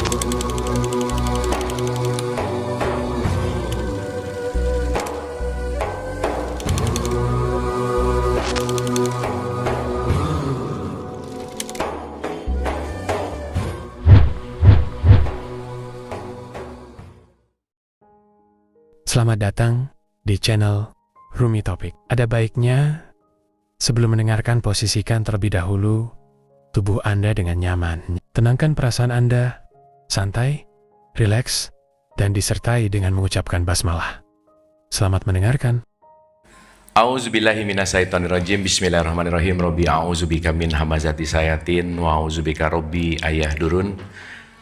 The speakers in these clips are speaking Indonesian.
Selamat datang di channel Rumi Topik. Ada baiknya sebelum mendengarkan, posisikan terlebih dahulu tubuh Anda dengan nyaman. Tenangkan perasaan Anda, santai, rileks, dan disertai dengan mengucapkan basmalah. Selamat mendengarkan. A'udzubillahi minasyaitonirrajim. Bismillahirrahmanirrahim. Rabbi a'udzubika min hamazati sayatin wa a'udzubika rabbi ayahdurun.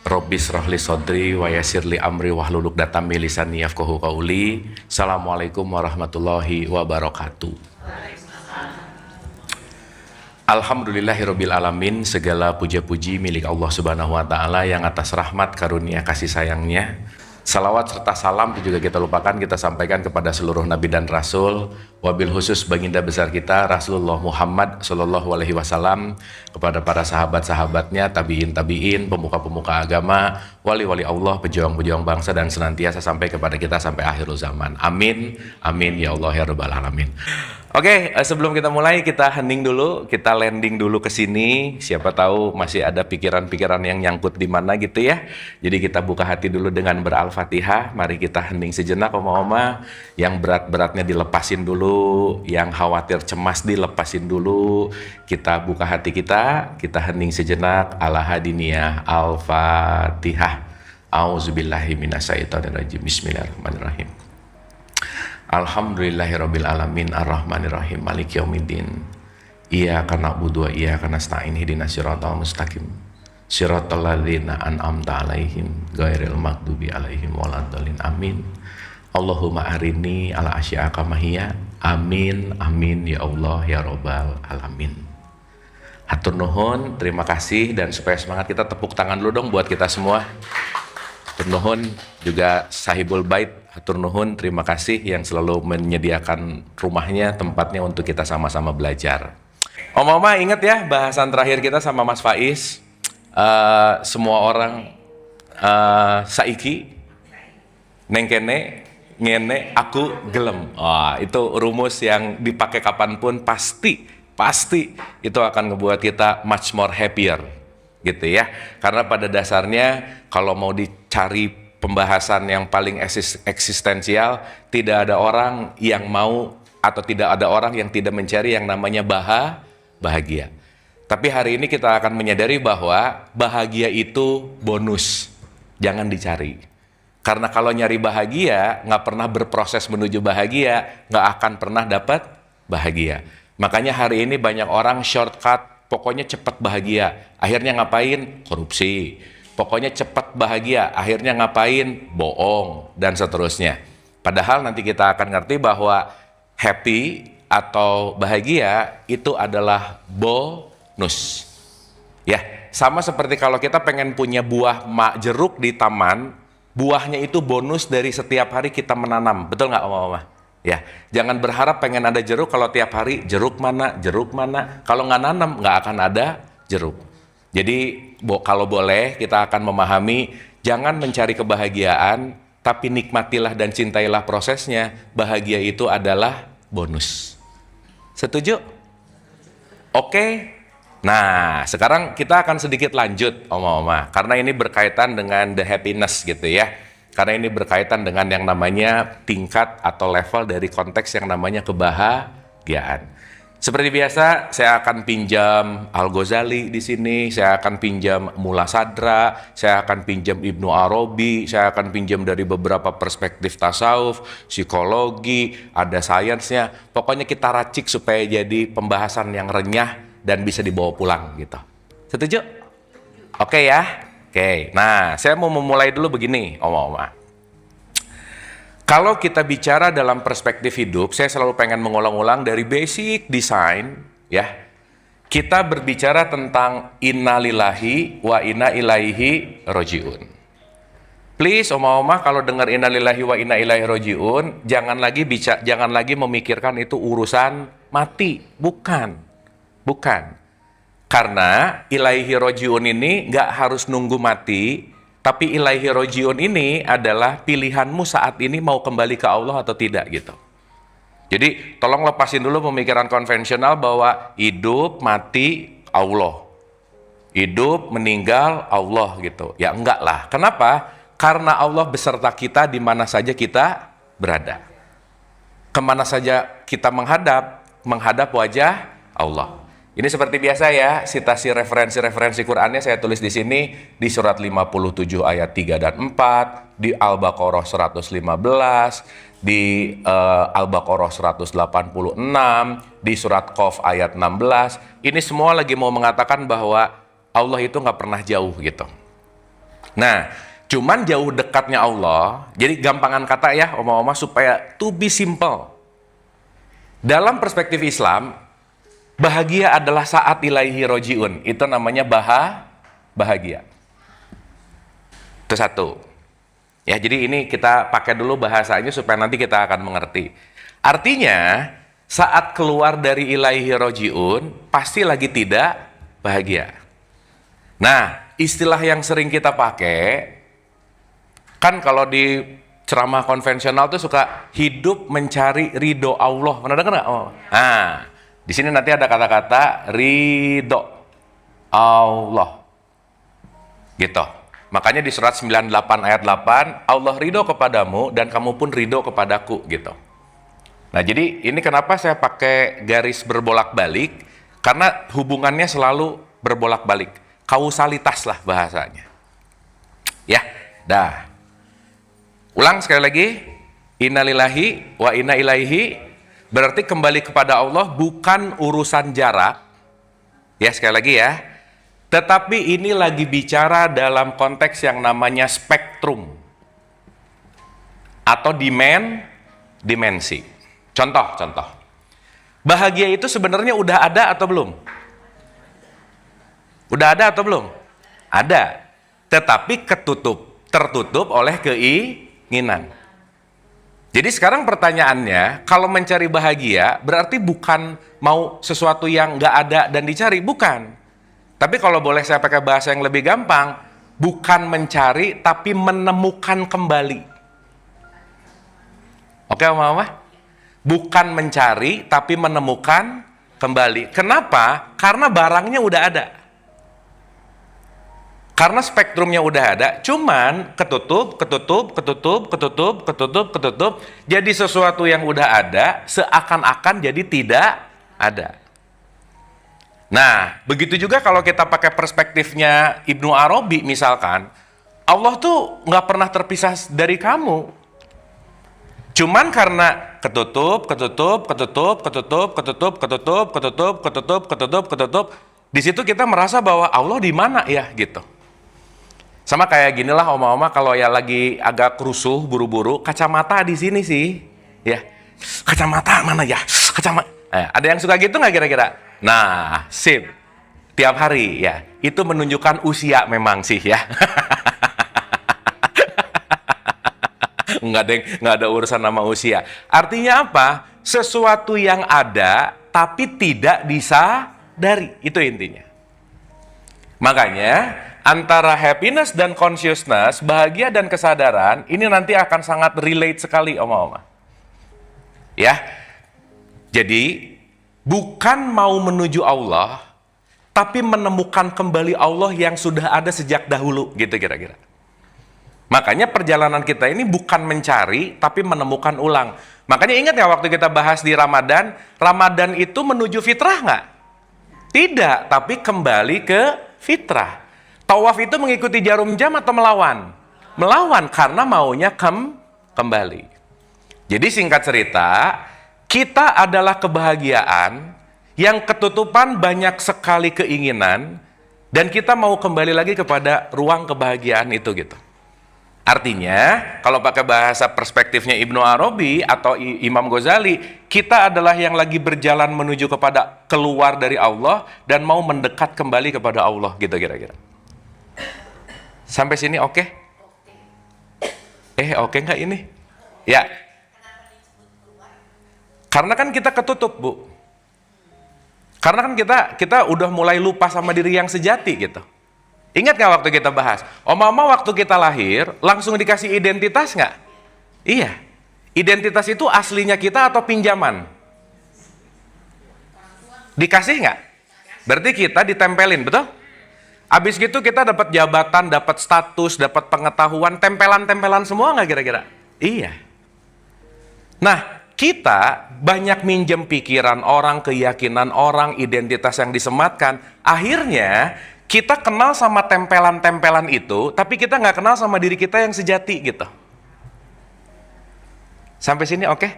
Rabbi shrahli sodri wa yassirli amri wahlul 'uqdatam min lisani yafqahu qauli. Assalamualaikum warahmatullahi wabarakatuh. Alhamdulillahirabbil alamin. Segala puja-puji milik Allah Subhanahu wa taala yang atas rahmat karunia kasih sayangnya. Salawat serta salam juga kita lupakan, kita sampaikan kepada seluruh nabi dan rasul, wabil khusus baginda besar kita Rasulullah Muhammad Shallallahu Alaihi Wasallam, kepada para sahabat-sahabatnya, tabiin, pemuka-pemuka agama, wali-wali Allah, pejuang-pejuang bangsa, dan senantiasa sampai kepada kita sampai akhir zaman. Amin, amin ya Allah ya Rabbal Alamin. Oke, sebelum kita mulai, kita hening dulu, kita landing dulu ke sini. Siapa tahu masih ada pikiran-pikiran yang nyangkut di mana gitu ya. Jadi kita buka hati dulu dengan Al-Fatihah. Mari kita hening sejenak, oma-oma. Yang berat-beratnya dilepasin dulu, yang khawatir cemas dilepasin dulu. Kita buka hati kita hening sejenak. Ala hadiniyah Al-Fatihah. A'udzubillahi minasyaitonirrajim. Bismillahirrahmanirrahim. Alhamdulillahirabbil alamin arrahmanirrahim maliki yaumiddin. Iyyaka na'budu wa iyyaka nasta'in ihdinas siratal mustaqim. Siratal ladzina an'amta 'alaihim ghairil maghdubi 'alaihim waladdallin. Amin. Allahumma arini ala asya'aka mahiyya. Amin amin ya Allah ya Rabbal alamin. Hatur nuhun, terima kasih, dan supaya semangat kita tepuk tangan dulu dong buat kita semua. Hatur nuhun juga sahibul bait. Hatur nuhun, terima kasih yang selalu menyediakan rumahnya, tempatnya untuk kita sama-sama belajar. Oma-oma ingat ya bahasan terakhir kita sama Mas Faiz. Semua orang saiki nengkene ngene aku gelem. Itu rumus yang dipakai kapanpun pasti itu akan ngebuat kita much more happier gitu ya. Karena pada dasarnya kalau mau dicari pembahasan yang paling eksistensial, tidak ada orang yang mau atau tidak ada orang yang tidak mencari yang namanya bahagia. Tapi hari ini kita akan menyadari bahwa bahagia itu bonus, jangan dicari. Karena kalau nyari bahagia, nggak pernah berproses menuju bahagia, nggak akan pernah dapat bahagia. Makanya hari ini banyak orang shortcut, pokoknya cepat bahagia. Akhirnya ngapain? Korupsi. Pokoknya cepat bahagia, akhirnya ngapain? Bohong, dan seterusnya. Padahal nanti kita akan ngerti bahwa happy atau bahagia itu adalah bonus. Ya, sama seperti kalau kita pengen punya buah jeruk di taman, buahnya itu bonus dari setiap hari kita menanam. Betul nggak, Oma-Oma? Ya, jangan berharap pengen ada jeruk kalau tiap hari jeruk mana. Kalau nggak nanam, nggak akan ada jeruk. Jadi kalau boleh kita akan memahami, jangan mencari kebahagiaan, tapi nikmatilah dan cintailah prosesnya. Bahagia itu adalah bonus. Setuju? Oke? Nah, sekarang kita akan sedikit lanjut, oma-oma, karena ini berkaitan dengan the happiness gitu ya. Karena ini berkaitan dengan yang namanya tingkat atau level dari konteks yang namanya kebahagiaan. Seperti biasa, saya akan pinjam Al-Ghazali di sini, saya akan pinjam Mula Sadra, saya akan pinjam Ibnu Arabi, saya akan pinjam dari beberapa perspektif tasawuf, psikologi, ada sainsnya. Pokoknya kita racik supaya jadi pembahasan yang renyah dan bisa dibawa pulang gitu. Setuju? Oke ya? Oke. Nah, saya mau memulai dulu begini, oma-oma. Kalau kita bicara dalam perspektif hidup, saya selalu pengen mengulang-ulang dari basic design, ya. Kita berbicara tentang inna lillahi wa inna ilaihi roji'un. Please, oma-oma, kalau dengar inna lillahi wa inna ilaihi roji'un, jangan lagi memikirkan itu urusan mati, bukan. Karena ilaihi roji'un ini nggak harus nunggu mati, Tapi ilaihi rojiun ini adalah pilihanmu saat ini mau kembali ke Allah atau tidak gitu. Jadi tolong lepasin dulu pemikiran konvensional bahwa hidup, mati, Allah. Hidup, meninggal, Allah gitu. Ya enggak lah. Kenapa? Karena Allah beserta kita di mana saja kita berada. Kemana saja kita menghadap wajah Allah. Ini seperti biasa ya, citasi referensi Qur'annya saya tulis di sini, di surat 57 ayat 3 dan 4, di Al-Baqarah 115, di Al-Baqarah 186, di surat Qaf ayat 16. Ini semua lagi mau mengatakan bahwa Allah itu nggak pernah jauh gitu. Nah, cuman jauh dekatnya Allah, jadi gampangan kata ya, oma-oma, supaya to be simple. Dalam perspektif Islam, bahagia adalah saat ilaihi rojiun. Itu namanya bahagia. Itu satu. Ya, jadi ini kita pakai dulu bahasanya supaya nanti kita akan mengerti. Artinya, saat keluar dari ilaihi rojiun, pasti lagi tidak bahagia. Nah, istilah yang sering kita pakai, kan kalau di ceramah konvensional tuh suka hidup mencari ridho Allah. Pernah dengar nggak? Oh. Nah, di sini nanti ada kata-kata ridho Allah. Gitu. Makanya di surat 98 ayat 8, Allah ridho kepadamu dan kamu pun ridho kepadaku gitu. Nah, jadi ini kenapa saya pakai garis berbolak-balik? Karena hubungannya selalu berbolak-balik. Kausalitas lah bahasanya. Ya, dah. Ulang sekali lagi. Innalillahi wa inna ilaihi. Berarti kembali kepada Allah bukan urusan jarak. Ya, sekali lagi ya. Tetapi ini lagi bicara dalam konteks yang namanya spektrum. Atau dimensi. Contoh. Bahagia itu sebenarnya udah ada atau belum? Udah ada atau belum? Ada. Tetapi tertutup oleh keinginan. Jadi sekarang pertanyaannya, kalau mencari bahagia berarti bukan mau sesuatu yang nggak ada dan dicari, bukan. Tapi kalau boleh saya pakai bahasa yang lebih gampang, bukan mencari tapi menemukan kembali. Oke, Mama? Bukan mencari tapi menemukan kembali. Kenapa? Karena barangnya udah ada. Karena spektrumnya udah ada, cuman ketutup. Jadi sesuatu yang udah ada, seakan-akan jadi tidak ada. Nah, begitu juga kalau kita pakai perspektifnya Ibnu Arabi misalkan, Allah tuh nggak pernah terpisah dari kamu. Cuman karena ketutup, di situ kita merasa bahwa Allah di mana ya gitu. Sama kayak ginilah oma-oma kalau ya lagi agak rusuh buru-buru, kacamata di sini sih, ya. Kacamata mana ya? Ada yang suka gitu nggak kira-kira? Nah, sip. Tiap hari ya. Itu menunjukkan usia memang sih ya. Nggak ada urusan nama usia. Artinya apa? Sesuatu yang ada tapi tidak disadari. Itu intinya. Makanya antara happiness dan consciousness, bahagia dan kesadaran, ini nanti akan sangat relate sekali, oma-oma. Ya, jadi bukan mau menuju Allah, tapi menemukan kembali Allah yang sudah ada sejak dahulu, gitu kira-kira. Makanya perjalanan kita ini bukan mencari, tapi menemukan ulang. Makanya ingat ya waktu kita bahas di Ramadan, Ramadan itu menuju fitrah nggak? Tidak, tapi kembali ke fitrah. Tawaf itu mengikuti jarum jam atau melawan? Melawan, karena maunya kembali. Jadi singkat cerita, kita adalah kebahagiaan yang ketutupan banyak sekali keinginan, dan kita mau kembali lagi kepada ruang kebahagiaan itu gitu. Artinya, kalau pakai bahasa perspektifnya Ibnu Arabi atau Imam Ghazali, kita adalah yang lagi berjalan menuju kepada keluar dari Allah dan mau mendekat kembali kepada Allah gitu kira-kira. Sampai sini oke? Oke nggak ini? Ya. Karena kan kita ketutup, Bu. Karena kan kita udah mulai lupa sama diri yang sejati gitu. Ingat nggak waktu kita bahas? Oma-oma waktu kita lahir, langsung dikasih identitas nggak? Iya. Identitas itu aslinya kita atau pinjaman? Dikasih nggak? Berarti kita ditempelin, betul? Habis gitu kita dapat jabatan, dapat status, dapat pengetahuan, tempelan-tempelan semua nggak kira-kira? Iya. Nah, kita banyak minjem pikiran orang, keyakinan orang, identitas yang disematkan. Akhirnya, kita kenal sama tempelan-tempelan itu, tapi kita nggak kenal sama diri kita yang sejati gitu. Sampai sini oke?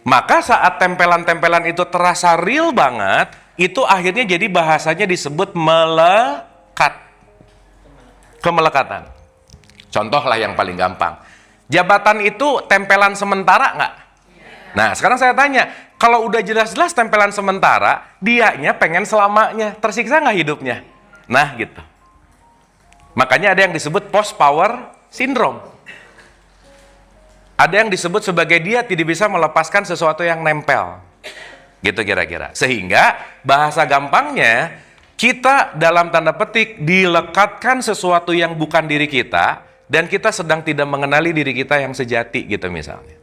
Maka saat tempelan-tempelan itu terasa real banget, itu akhirnya jadi bahasanya disebut melekat. Kemelekatan. Contoh lah yang paling gampang. Jabatan itu tempelan sementara nggak? Nah, sekarang saya tanya, kalau udah jelas-jelas tempelan sementara, dianya pengen selamanya, tersiksa nggak hidupnya? Nah, gitu. Makanya ada yang disebut post-power syndrome. Ada yang disebut sebagai dia tidak bisa melepaskan sesuatu yang nempel. Gitu kira-kira. Sehingga bahasa gampangnya, kita dalam tanda petik dilekatkan sesuatu yang bukan diri kita, dan kita sedang tidak mengenali diri kita yang sejati gitu misalnya.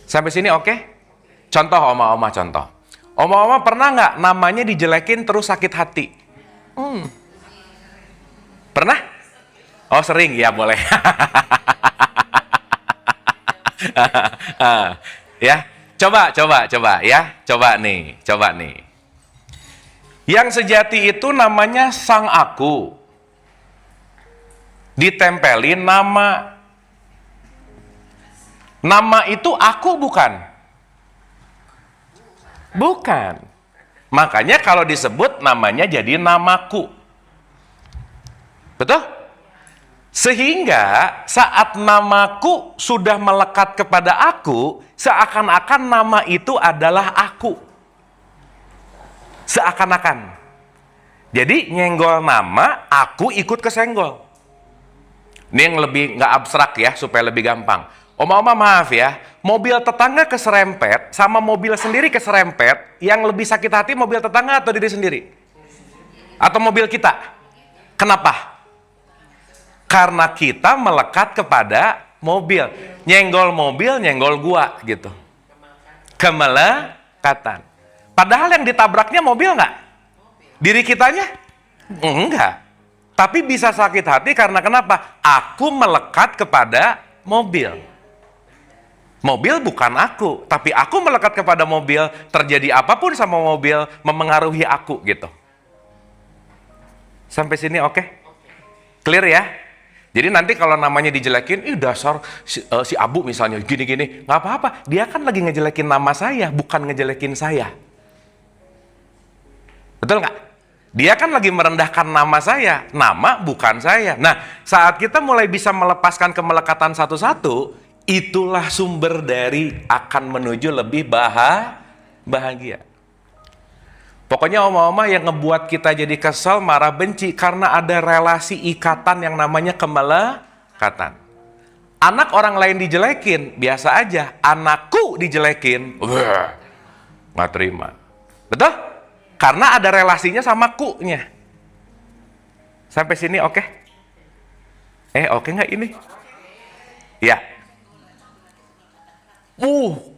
Sampai sini oke? Contoh oma-oma contoh. Oma-oma pernah nggak namanya dijelekin terus sakit hati? Pernah? Oh sering, ya boleh. Ya, coba ya, coba nih. Yang sejati itu namanya sang aku. Ditempelin nama. Nama itu aku bukan? Bukan. Makanya kalau disebut namanya jadi namaku. Betul? Sehingga saat namaku sudah melekat kepada aku, seakan-akan nama itu adalah aku. Seakan-akan. Jadi nyenggol nama, aku ikut kesenggol. Ini yang lebih nggak abstrak ya, supaya lebih gampang. Oma-oma maaf ya, mobil tetangga keserempet sama mobil sendiri keserempet, yang lebih sakit hati mobil tetangga atau diri sendiri? Atau mobil kita? Kenapa? Karena kita melekat kepada mobil. Nyenggol mobil, nyenggol gua gitu. Kemelekatan. Padahal yang ditabraknya mobil nggak? Diri kitanya? Enggak. Tapi bisa sakit hati karena kenapa? Aku melekat kepada mobil. Mobil bukan aku, tapi aku melekat kepada mobil, terjadi apapun sama mobil, memengaruhi aku gitu. Sampai sini oke? Clear ya? Jadi nanti kalau namanya dijelekin, dasar si Abu misalnya, gini-gini, nggak apa-apa. Dia kan lagi ngejelekin nama saya, bukan ngejelekin saya. Betul nggak? Dia kan lagi merendahkan nama saya, nama bukan saya. Nah, saat kita mulai bisa melepaskan kemelekatan satu-satu, itulah sumber dari akan menuju lebih bahagia. Pokoknya oma-oma yang ngebuat kita jadi kesel, marah, benci, karena ada relasi ikatan yang namanya kemelekatan. Anak orang lain dijelekin, biasa aja. Anakku dijelekin, nggak terima. Betul? Karena ada relasinya sama ku-nya. Sampai sini oke? Oke nggak ini? Ya.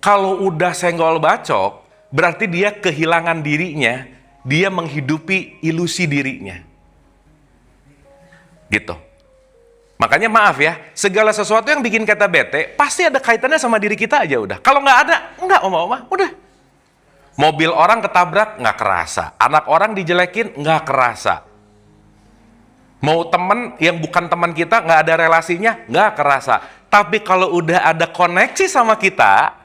Kalau udah senggol bacok, berarti dia kehilangan dirinya, dia menghidupi ilusi dirinya. Gitu. Makanya maaf ya, segala sesuatu yang bikin kita bete, pasti ada kaitannya sama diri kita aja udah. Kalau nggak ada, enggak oma-oma, udah. Mobil orang ketabrak, nggak kerasa. Anak orang dijelekin, nggak kerasa. Mau temen yang bukan teman kita, nggak ada relasinya, nggak kerasa. Tapi kalau udah ada koneksi sama kita,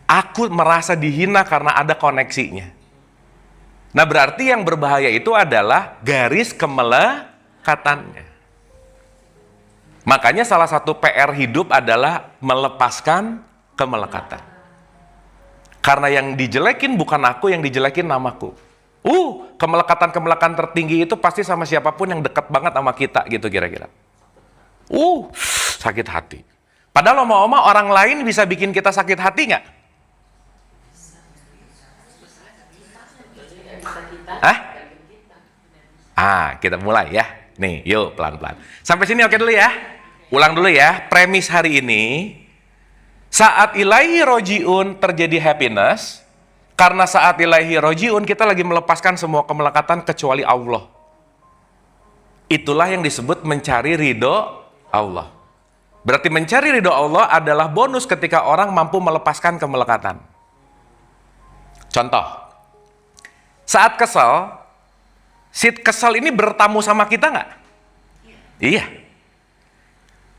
aku merasa dihina karena ada koneksinya. Nah berarti yang berbahaya itu adalah garis kemelekatannya. Makanya salah satu PR hidup adalah melepaskan kemelekatan. Karena yang dijelekin bukan aku, yang dijelekin namaku. Kemelekatan-kemelekatan tertinggi itu pasti sama siapapun yang dekat banget sama kita gitu kira-kira. Sakit hati. Padahal oma-oma orang lain bisa bikin kita sakit hati nggak? Kita mulai ya. Nih, yuk pelan-pelan. Sampai sini oke dulu ya. Ulang dulu ya. Premis hari ini, saat ilaihi rojiun terjadi happiness, karena saat ilaihi rojiun kita lagi melepaskan semua kemelekatan kecuali Allah. Itulah yang disebut mencari ridho Allah. Berarti mencari ridho Allah adalah bonus ketika orang mampu melepaskan kemelekatan. Contoh, saat kesel, si kesel ini bertamu sama kita nggak? Iya.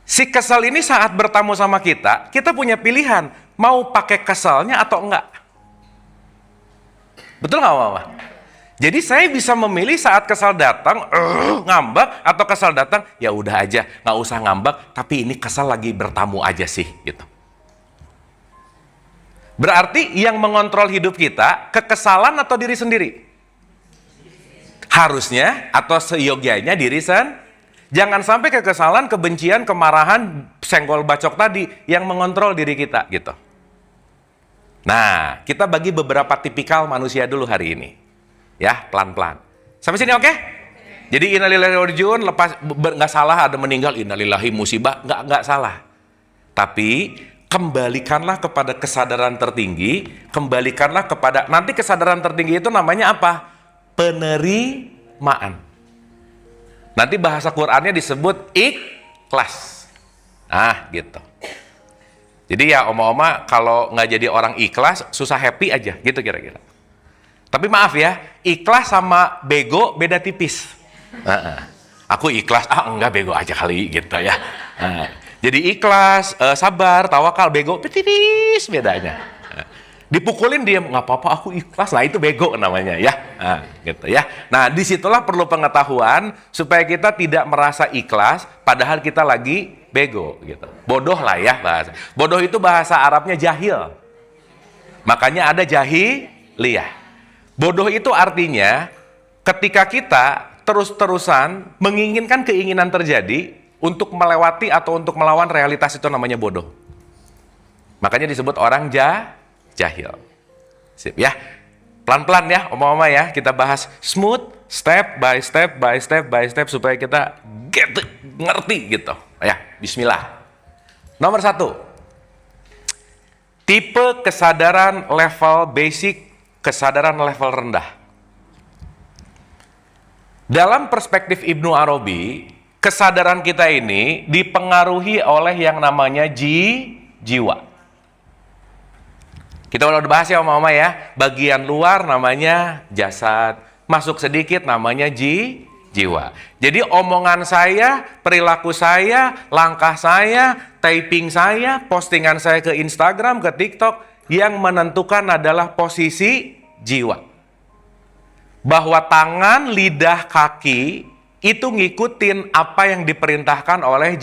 Si kesel ini saat bertamu sama kita punya pilihan, mau pakai keselnya atau enggak. Betul nggak, Mama? Jadi saya bisa memilih saat kesal datang, ngambek, atau kesal datang, ya udah aja, nggak usah ngambek, tapi ini kesal lagi bertamu aja sih, gitu. Berarti yang mengontrol hidup kita, kekesalan atau diri sendiri? Harusnya, atau seyogyanya diri sendiri. Jangan sampai kekesalan, kebencian, kemarahan, senggol bacok tadi, yang mengontrol diri kita, gitu. Nah, kita bagi beberapa tipikal manusia dulu hari ini. Ya, pelan-pelan. Sampai sini oke? Jadi innalillahi wa inna ilaihi raji'un, lepas nggak salah ada meninggal, innalillahi musibah, nggak salah. Tapi kembalikanlah kepada kesadaran tertinggi, kembalikanlah kepada nanti kesadaran tertinggi itu namanya apa? Penerimaan. Nanti bahasa Qur'annya disebut ikhlas. Gitu. Jadi ya oma-oma kalau nggak jadi orang ikhlas, susah happy aja, gitu kira-kira. Tapi maaf ya, ikhlas sama bego beda tipis. Aku ikhlas, enggak bego aja kali gitu ya. Jadi ikhlas, sabar, tawakal, bego tipis bedanya. Dipukulin dia nggak apa-apa, aku ikhlas. Nah itu bego namanya ya. Gitu ya. Nah disitulah perlu pengetahuan supaya kita tidak merasa ikhlas, padahal kita lagi bego gitu. Bodoh lah ya bahasa. Bodoh itu bahasa Arabnya jahil. Makanya ada jahiliyah. Bodoh itu artinya ketika kita terus-terusan menginginkan keinginan terjadi untuk melewati atau untuk melawan realitas, itu namanya bodoh. Makanya disebut orang jahil. Sip ya. Pelan-pelan ya oma-oma ya, kita bahas smooth, step by step by step by step supaya kita ngerti gitu. Ya, bismillah. Nomor 1. Tipe kesadaran level basic, kesadaran level rendah. Dalam perspektif Ibnu Arabi, kesadaran kita ini dipengaruhi oleh yang namanya jiwa. Kita udah bahas ya oma-oma ya, bagian luar namanya jasad, masuk sedikit namanya jiwa. Jadi omongan saya, perilaku saya, langkah saya, typing saya, postingan saya ke Instagram, ke TikTok, yang menentukan adalah posisi jiwa. Bahwa tangan, lidah, kaki itu ngikutin apa yang diperintahkan oleh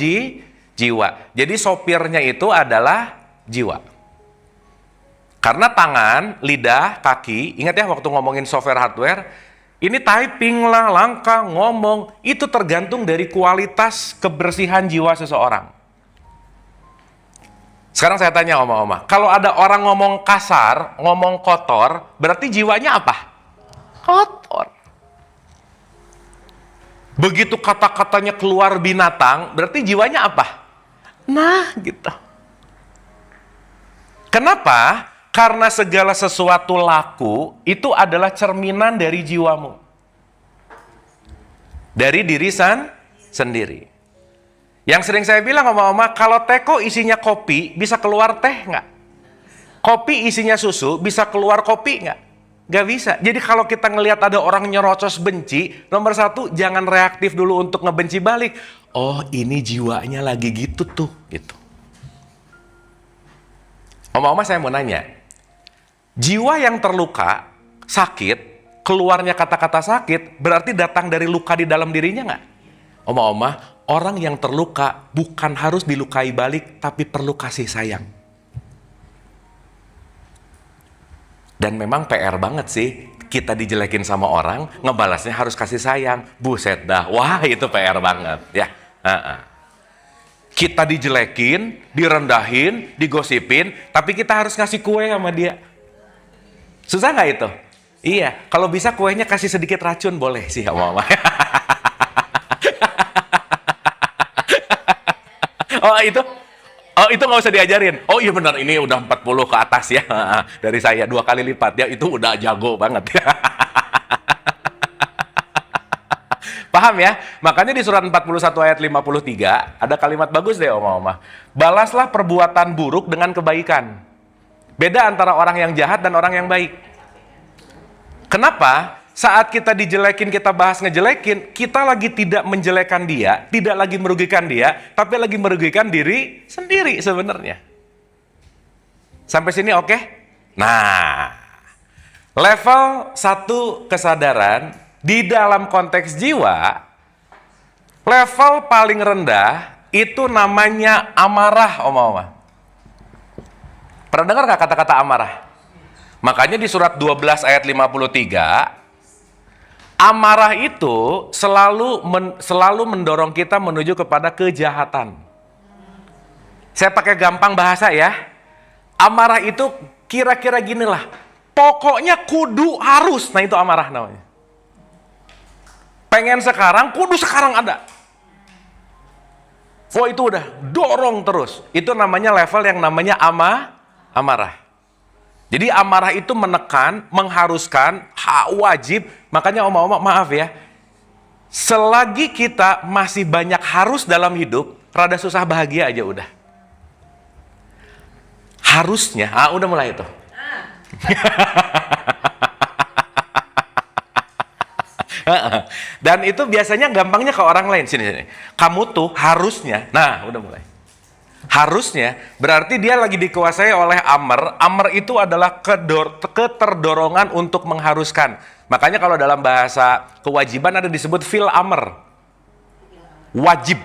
jiwa. Jadi sopirnya itu adalah jiwa. Karena tangan, lidah, kaki, ingat ya waktu ngomongin software hardware, ini typing lah, langkah, ngomong, itu tergantung dari kualitas kebersihan jiwa seseorang. Sekarang saya tanya oma-oma, kalau ada orang ngomong kasar, ngomong kotor, berarti jiwanya apa? Kotor. Begitu kata-katanya keluar binatang, berarti jiwanya apa? Nah, gitu. Kenapa? Karena segala sesuatu laku, itu adalah cerminan dari jiwamu. Dari diri sendiri. Yang sering saya bilang oma-oma, kalau teko isinya kopi, bisa keluar teh nggak? Kopi isinya susu, bisa keluar kopi nggak? Nggak bisa. Jadi kalau kita ngelihat ada orang nyerocos benci, nomor 1, jangan reaktif dulu untuk ngebenci balik. Oh ini jiwanya lagi gitu tuh. Gitu. Oma-oma saya mau nanya, jiwa yang terluka, sakit, keluarnya kata-kata sakit, berarti datang dari luka di dalam dirinya nggak? Oma-oma, orang yang terluka bukan harus dilukai balik, tapi perlu kasih sayang. Dan memang PR banget sih, kita dijelekin sama orang, ngebalasnya harus kasih sayang. Buset dah, wah itu PR banget. Ya. Kita dijelekin, direndahin, digosipin, tapi kita harus ngasih kue sama dia. Susah nggak itu? Iya, kalau bisa kuenya kasih sedikit racun boleh sih sama mama. Oh itu, oh itu nggak usah diajarin. Oh iya benar, ini udah 40 ke atas ya. Dari saya 2 kali lipat ya, itu udah jago banget. Paham ya? Makanya di surat 41 ayat 53 ada kalimat bagus deh oma-oma. Balaslah perbuatan buruk dengan kebaikan. Beda antara orang yang jahat dan orang yang baik. Kenapa? Saat kita dijelekin, kita bahas ngejelekin, kita lagi tidak menjelekan dia, tidak lagi merugikan dia, tapi lagi merugikan diri sendiri sebenarnya. Sampai sini oke? Nah, level 1 kesadaran di dalam konteks jiwa, level paling rendah itu namanya amarah, oma-oma. Pernah dengar nggak kata-kata amarah? Makanya di surat 12 ayat 53, amarah itu selalu mendorong kita menuju kepada kejahatan. Saya pakai gampang bahasa ya. Amarah itu kira-kira ginilah. Pokoknya kudu harus. Nah itu amarah namanya. Pengen sekarang, kudu sekarang ada. Oh itu udah dorong terus. Itu namanya level yang namanya amarah. Jadi amarah itu menekan, mengharuskan, wajib. Makanya oma-oma maaf ya, selagi kita masih banyak harus dalam hidup, rada susah bahagia aja udah. Harusnya, udah mulai itu. Dan itu biasanya gampangnya ke orang lain. Sini. Kamu tuh harusnya, nah udah mulai. Harusnya, berarti dia lagi dikuasai oleh amr. Amr itu adalah keterdorongan untuk mengharuskan. Makanya kalau dalam bahasa kewajiban ada disebut fil amr. Wajib.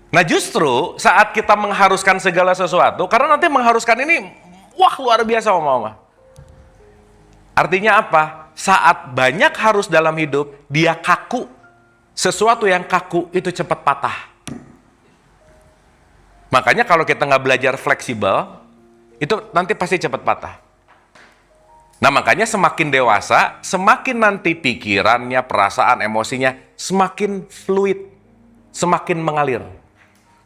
Nah justru saat kita mengharuskan segala sesuatu, karena nanti mengharuskan ini, wah luar biasa oma-oma. Artinya apa? Saat banyak harus dalam hidup, dia kaku. Sesuatu yang kaku itu cepat patah. Makanya kalau kita nggak belajar fleksibel, itu nanti pasti cepat patah. Nah makanya semakin dewasa, semakin nanti pikirannya, perasaan, emosinya semakin fluid, semakin mengalir.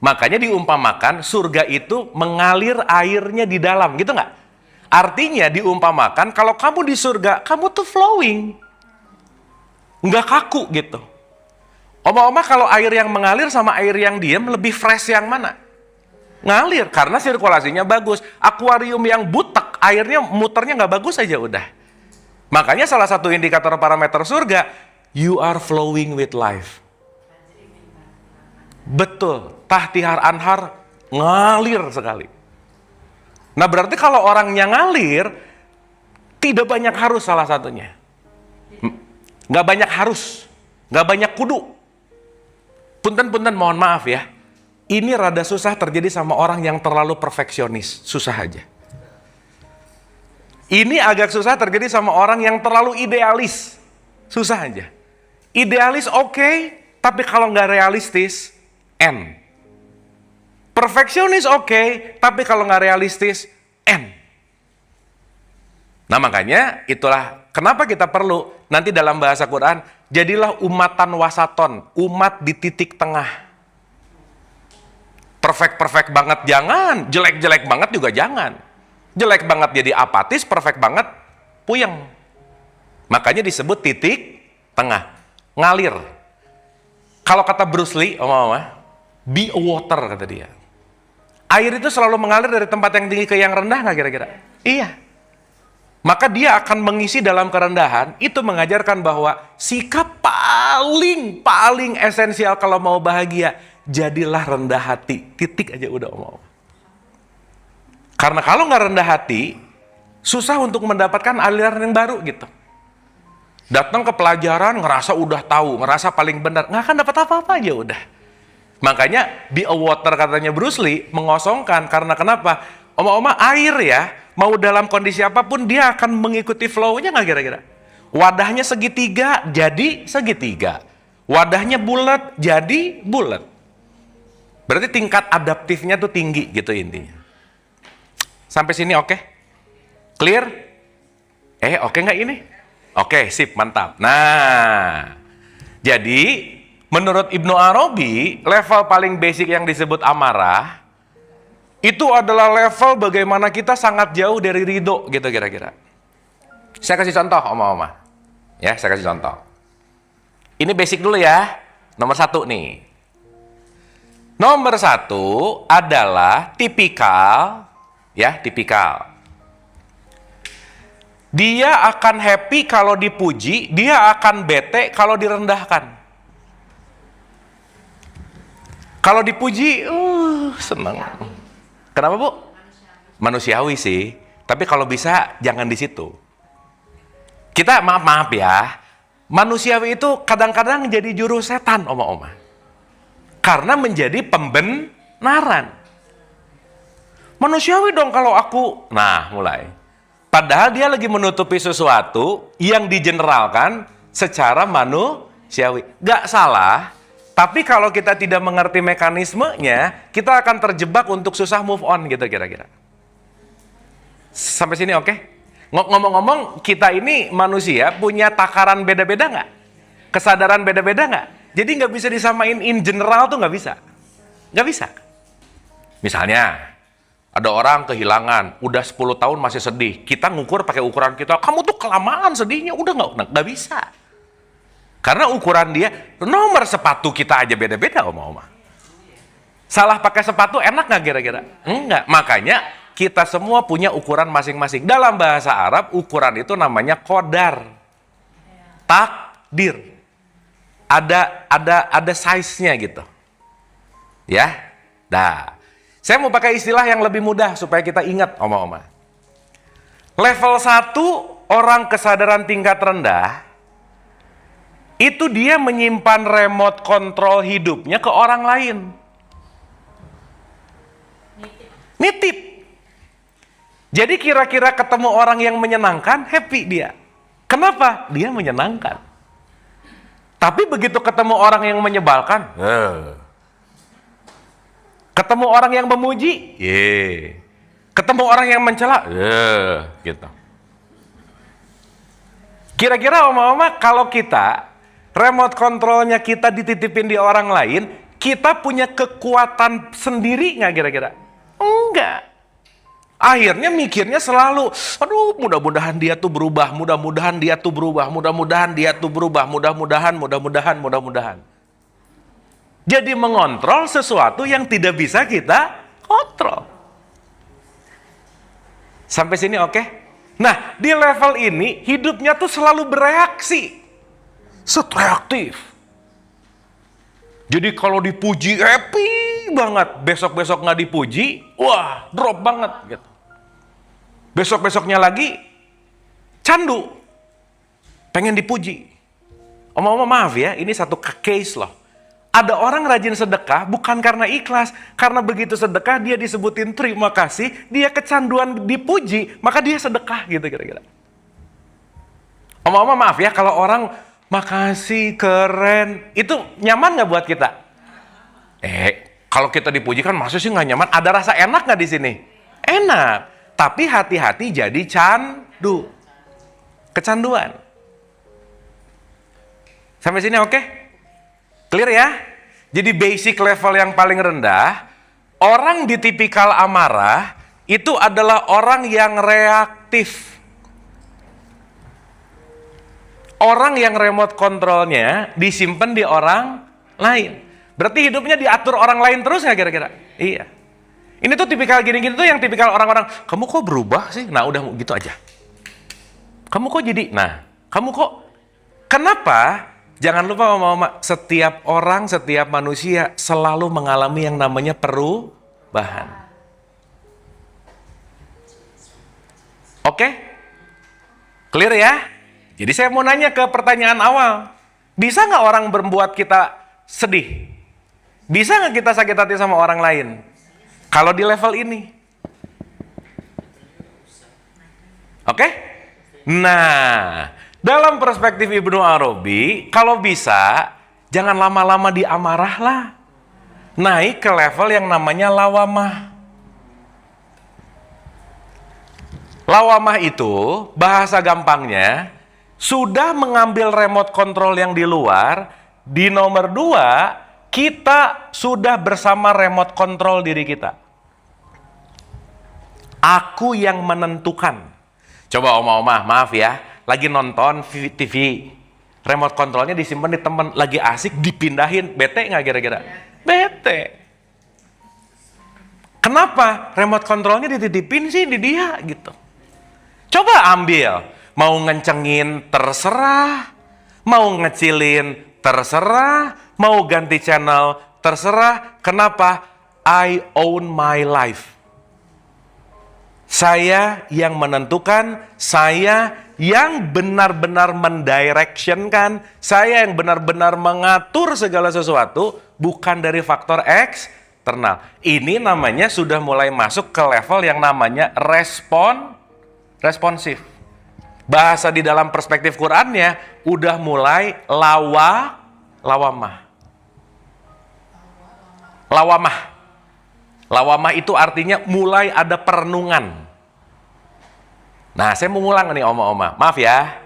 Makanya diumpamakan surga itu mengalir airnya di dalam, gitu nggak? Artinya diumpamakan kalau kamu di surga, kamu tuh flowing, nggak kaku gitu. Oma-oma kalau air yang mengalir sama air yang diam lebih fresh yang mana? Ngalir, karena sirkulasinya bagus. Akuarium yang butek, airnya muternya nggak bagus aja udah. Makanya salah satu indikator parameter surga, you are flowing with life. Betul, tahtihar anhar, ngalir sekali. Nah berarti kalau orangnya ngalir, tidak banyak harus salah satunya. Nggak banyak harus, nggak banyak kudu. Punten-punten mohon maaf ya. Ini rada susah terjadi sama orang yang terlalu perfeksionis. Susah aja. Ini agak susah terjadi sama orang yang terlalu idealis. Susah aja. Idealis oke, tapi kalau nggak realistis, N. Perfeksionis oke, tapi kalau nggak realistis, N. Nah makanya itulah kenapa kita perlu nanti dalam bahasa Quran, jadilah umatan wasaton, umat di titik tengah. Perfect banget jangan, jelek banget juga jangan. Jelek banget jadi apatis, perfect banget puyeng. Makanya disebut titik tengah, ngalir. Kalau kata Bruce Lee, oma-oma, be a water kata dia. Air itu selalu mengalir dari tempat yang tinggi ke yang rendah nggak kira-kira? Iya. Maka dia akan mengisi dalam kerendahan, itu mengajarkan bahwa sikap paling esensial kalau mau bahagia, jadilah rendah hati, titik aja udah om. Karena kalau nggak rendah hati, susah untuk mendapatkan aliran yang baru gitu. Datang ke pelajaran ngerasa udah tahu, ngerasa paling benar, nggak akan dapat apa-apa aja udah. Makanya be a water katanya Bruce Lee mengosongkan, karena kenapa? Oma-oma air ya, mau dalam kondisi apapun dia akan mengikuti flow-nya nggak kira-kira? Wadahnya segitiga, jadi segitiga. Wadahnya bulat, jadi bulat. Berarti tingkat adaptifnya tuh tinggi gitu intinya. Sampai sini oke? Clear? Oke nggak ini? Oke, sip, mantap. Nah, jadi menurut Ibnu Arabi, level paling basic yang disebut amarah itu adalah level bagaimana kita sangat jauh dari ridho, gitu kira-kira. Saya kasih contoh, Oma-oma. Ya, saya kasih contoh. Ini basic dulu ya. Nomor 1 nih. Nomor 1 adalah tipikal, ya, tipikal. Dia akan happy kalau dipuji, dia akan bete kalau direndahkan. Kalau dipuji, senang. Kenapa, Bu? Manusiawi sih. Tapi kalau bisa, jangan di situ. Kita, maaf ya, manusiawi itu kadang-kadang jadi juru setan, Oma-oma. Karena menjadi pembenaran. Manusiawi dong kalau aku. Nah, mulai. Padahal dia lagi menutupi sesuatu yang digeneralkan secara manusiawi. Gak salah, tapi kalau kita tidak mengerti mekanismenya, kita akan terjebak untuk susah move on gitu kira-kira. Sampai sini oke? Ngomong-ngomong, kita ini manusia punya takaran beda-beda nggak? Kesadaran beda-beda nggak? Jadi nggak bisa disamain in general tuh nggak bisa. Nggak bisa. Misalnya, ada orang kehilangan, udah 10 tahun masih sedih. Kita ngukur pakai ukuran kita, kamu tuh kelamaan sedihnya, udah nggak bisa. Karena ukuran dia, nomor sepatu kita aja beda-beda, Oma-oma. Salah pakai sepatu enak nggak kira-kira? Enggak. Makanya kita semua punya ukuran masing-masing. Dalam bahasa Arab, ukuran itu namanya qadar. Takdir. Ada size-nya gitu. Ya. Dah. Saya mau pakai istilah yang lebih mudah supaya kita ingat, Oma-oma. Level 1, orang kesadaran tingkat rendah, itu dia menyimpan remote control hidupnya ke orang lain. Nitip. Jadi kira-kira ketemu orang yang menyenangkan, happy dia. Kenapa? Dia menyenangkan. Tapi begitu ketemu orang yang menyebalkan, ketemu orang yang memuji, ketemu orang yang mencela, gitu. Kira-kira Oma-oma, kalau kita remote controlnya kita dititipin di orang lain, kita punya kekuatan sendiri nggak kira-kira? Enggak. Akhirnya mikirnya selalu, aduh mudah-mudahan dia tuh berubah, mudah-mudahan dia tuh berubah, mudah-mudahan dia tuh berubah, mudah-mudahan. Jadi mengontrol sesuatu yang tidak bisa kita kontrol. Sampai sini oke? Nah, di level ini hidupnya tuh selalu bereaksi. Reaktif. Jadi kalau dipuji happy banget, besok-besok nggak dipuji, wah drop banget gitu. Besok-besoknya lagi candu, pengen dipuji. Oma-oma maaf ya, ini satu case loh. Ada orang rajin sedekah bukan karena ikhlas, karena begitu sedekah dia disebutin terima kasih, dia kecanduan dipuji, maka dia sedekah gitu kira-kira. Oma-oma maaf ya, kalau orang makasih, keren, itu nyaman nggak buat kita? Kalau kita dipuji kan maksudnya sih nggak nyaman. Ada rasa enak nggak di sini? Enak. Tapi hati-hati jadi candu. Kecanduan. Sampai sini oke? Clear ya? Jadi basic level yang paling rendah, orang di tipikal amarah, itu adalah orang yang reaktif. Orang yang remote controlnya disimpan di orang lain. Berarti hidupnya diatur orang lain terus nggak kira-kira? Iya. Ini tuh tipikal gini-gini tuh yang tipikal orang-orang, kamu kok berubah sih? Nah udah gitu aja. Kamu kok jadi, kamu kok, kenapa? Jangan lupa Mama, setiap orang, setiap manusia selalu mengalami yang namanya perubahan. Oke? Clear ya? Jadi saya mau nanya ke pertanyaan awal. Bisa nggak orang membuat kita sedih? Bisa nggak kita sakit hati sama orang lain? Kalau di level ini. Oke? Nah, dalam perspektif Ibnu Arabi, kalau bisa, jangan lama-lama di amarah lah. Naik ke level yang namanya lawamah. Lawamah itu bahasa gampangnya sudah mengambil remote control yang di luar. Di nomor 2, kita sudah bersama remote control diri kita. Aku yang menentukan. Coba oma-oma, maaf ya, lagi nonton TV, remote controlnya disimpan di teman, lagi asik dipindahin, bete nggak kira-kira? Bete. Kenapa? Remote controlnya dititipin sih di dia gitu. Coba ambil, mau ngencengin terserah, mau ngecilin terserah, mau ganti channel terserah. Kenapa? I own my life. Saya yang menentukan, saya yang benar-benar mendirectionkan, saya yang benar-benar mengatur segala sesuatu, bukan dari faktor eksternal. Ini namanya sudah mulai masuk ke level yang namanya responsif. Bahasa di dalam perspektif Qur'annya udah mulai lawamah. Lawamah itu artinya mulai ada perenungan. Nah, saya mau ngulang nih oma-oma. Maaf ya.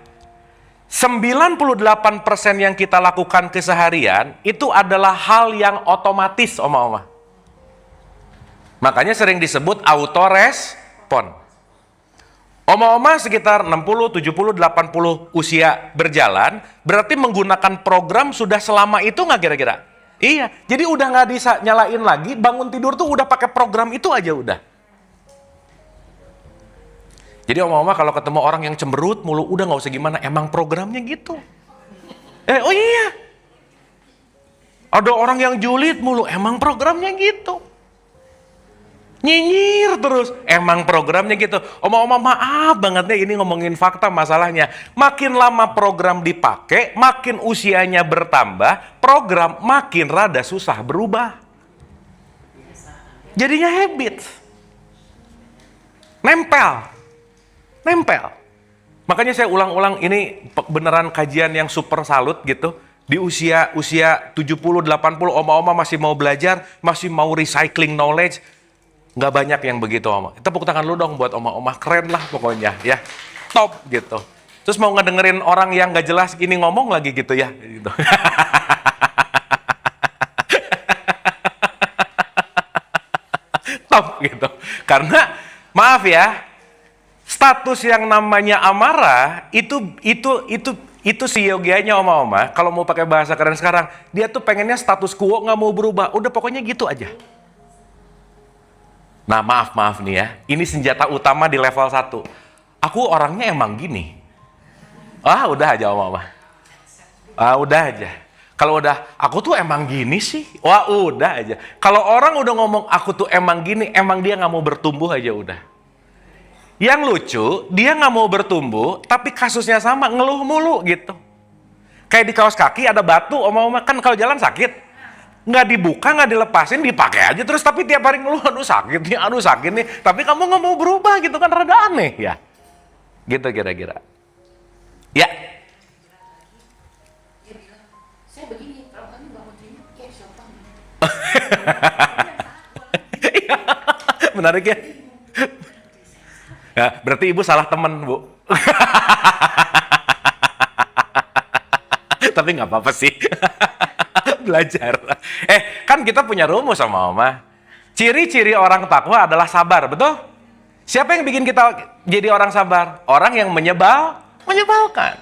98% yang kita lakukan keseharian itu adalah hal yang otomatis, oma-oma. Makanya sering disebut autorespon. Oma-oma sekitar 60, 70, 80 usia berjalan, berarti menggunakan program sudah selama itu nggak kira-kira? Iya, jadi udah nggak bisa nyalain lagi, bangun tidur tuh udah pakai program itu aja udah. Jadi oma-oma kalau ketemu orang yang cemberut mulu, udah nggak usah gimana, emang programnya gitu. Oh iya, ada orang yang julid mulu, emang programnya gitu. Nyinyir terus, emang programnya gitu. Oma-oma maaf banget nih ini ngomongin fakta masalahnya. Makin lama program dipakai, makin usianya bertambah, program makin rada susah berubah. Jadinya habit. Nempel. Makanya saya ulang-ulang, ini beneran kajian yang super salut gitu. Di usia 70, 80, oma-oma masih mau belajar, masih mau recycling knowledge. Nggak banyak yang begitu, oma. Tepuk tangan lu dong buat oma-oma, keren lah pokoknya ya, top gitu. Terus mau ngedengerin orang yang nggak jelas gini ngomong lagi gitu ya, gitu. Top gitu. Karena maaf ya, status yang namanya amarah itu siogianya oma-oma. Kalau mau pakai bahasa keren sekarang, dia tuh pengennya status quo nggak mau berubah. Udah pokoknya gitu aja. Nah maaf nih ya, ini senjata utama di level 1. Aku orangnya emang gini. Udah aja oma-oma. Udah aja. Kalau udah, aku tuh emang gini sih. Udah aja. Kalau orang udah ngomong aku tuh emang gini, emang dia nggak mau bertumbuh aja udah. Yang lucu, dia nggak mau bertumbuh, tapi kasusnya sama, ngeluh mulu gitu. Kayak di kaos kaki ada batu, oma-oma, kan kalau jalan sakit. Nggak dibuka, nggak dilepasin, dipakai aja terus, tapi tiap hari ngeluh, aduh sakit nih, tapi kamu nggak mau berubah gitu kan, rada aneh ya. Gitu kira-kira. Ya. Saya begini, kalau kamu nggak mau terima, kayak siapa? Menarik ya? Ya, berarti ibu salah teman, Bu. Tapi nggak apa-apa sih. Belajar. Kan kita punya rumus sama oma. Ciri-ciri orang takwa adalah sabar, betul? Siapa yang bikin kita jadi orang sabar? Orang yang menyebalkan.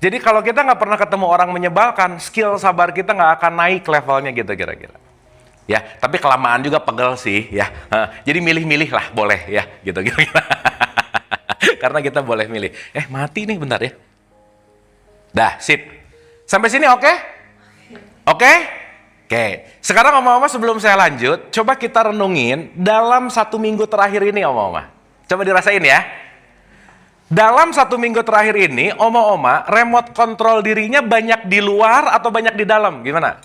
Jadi kalau kita nggak pernah ketemu orang menyebalkan, skill sabar kita nggak akan naik levelnya gitu kira-kira. Ya, tapi kelamaan juga pegel sih ya. Jadi milih-milih lah boleh ya, gitu kira-kira. Karena kita boleh milih. Mati nih bentar ya. Dah, sip. Sampai sini oke? Oke? Sekarang oma-oma sebelum saya lanjut, coba kita renungin dalam 1 minggu terakhir ini oma-oma. Coba dirasain ya. Dalam 1 minggu terakhir ini, oma-oma remote control dirinya banyak di luar atau banyak di dalam? Gimana?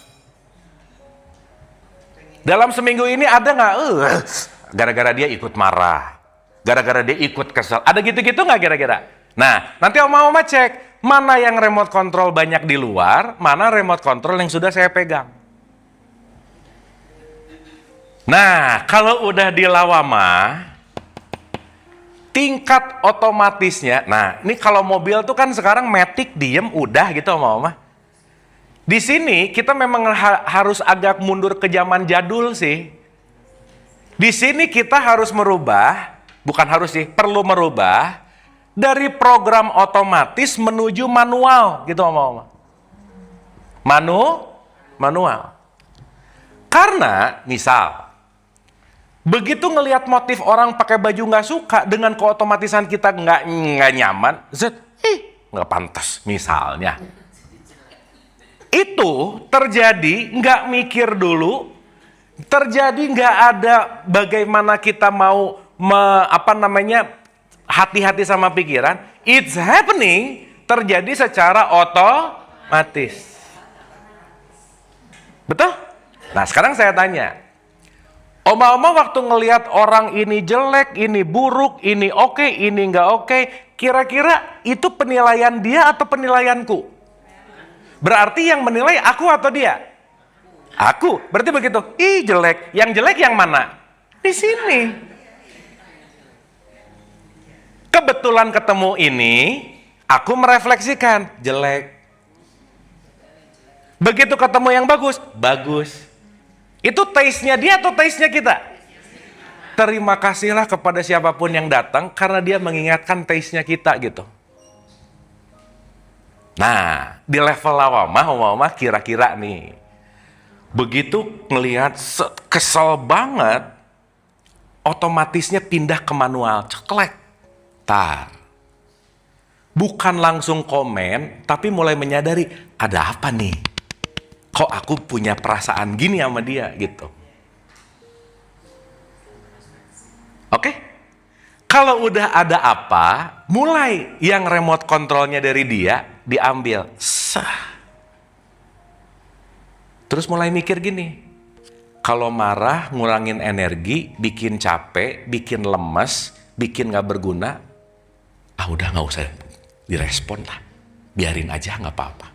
Dalam seminggu ini ada nggak? Gara-gara dia ikut marah. Gara-gara dia ikut kesel. Ada gitu-gitu nggak kira-kira? Nah, nanti oma-oma cek. Mana yang remote control banyak di luar, mana remote control yang sudah saya pegang. Nah, kalau udah di lawamah, tingkat otomatisnya. Nah, ini kalau mobil tuh kan sekarang matic, diem, udah gitu Oma. Di sini kita memang harus agak mundur ke zaman jadul sih. Di sini kita harus merubah, bukan harus sih, perlu merubah dari program otomatis menuju manual gitu Oma. Manual. Karena misal begitu ngelihat motif orang pakai baju nggak suka dengan keotomatisan kita nggak nyaman, nggak pantas misalnya. Itu terjadi nggak mikir dulu, terjadi nggak ada bagaimana kita mau hati-hati sama pikiran. It's happening, terjadi secara otomatis. Betul? Nah sekarang saya tanya, Oma waktu ngelihat orang ini jelek, ini buruk, ini oke, ini nggak oke, kira-kira itu penilaian dia atau penilaianku? Berarti yang menilai aku atau dia? Aku. Berarti begitu. Ih jelek. Yang jelek yang mana? Di sini. Kebetulan ketemu ini, aku merefleksikan jelek. Begitu ketemu yang bagus, bagus. Itu taste-nya dia atau taste-nya kita? Terima kasihlah kepada siapapun yang datang karena dia mengingatkan taste-nya kita gitu. Nah, di level Oma kira-kira nih. Begitu ngelihat kesel banget, otomatisnya pindah ke manual, ceklek. Tar. Bukan langsung komen, tapi mulai menyadari ada apa nih? Kok aku punya perasaan gini sama dia gitu. Oke? Kalau udah ada apa, mulai yang remote controlnya dari dia diambil. Terus mulai mikir gini. Kalau marah ngurangin energi, bikin capek, bikin lemes, bikin gak berguna, udah gak usah direspon lah. Biarin aja gak apa-apa.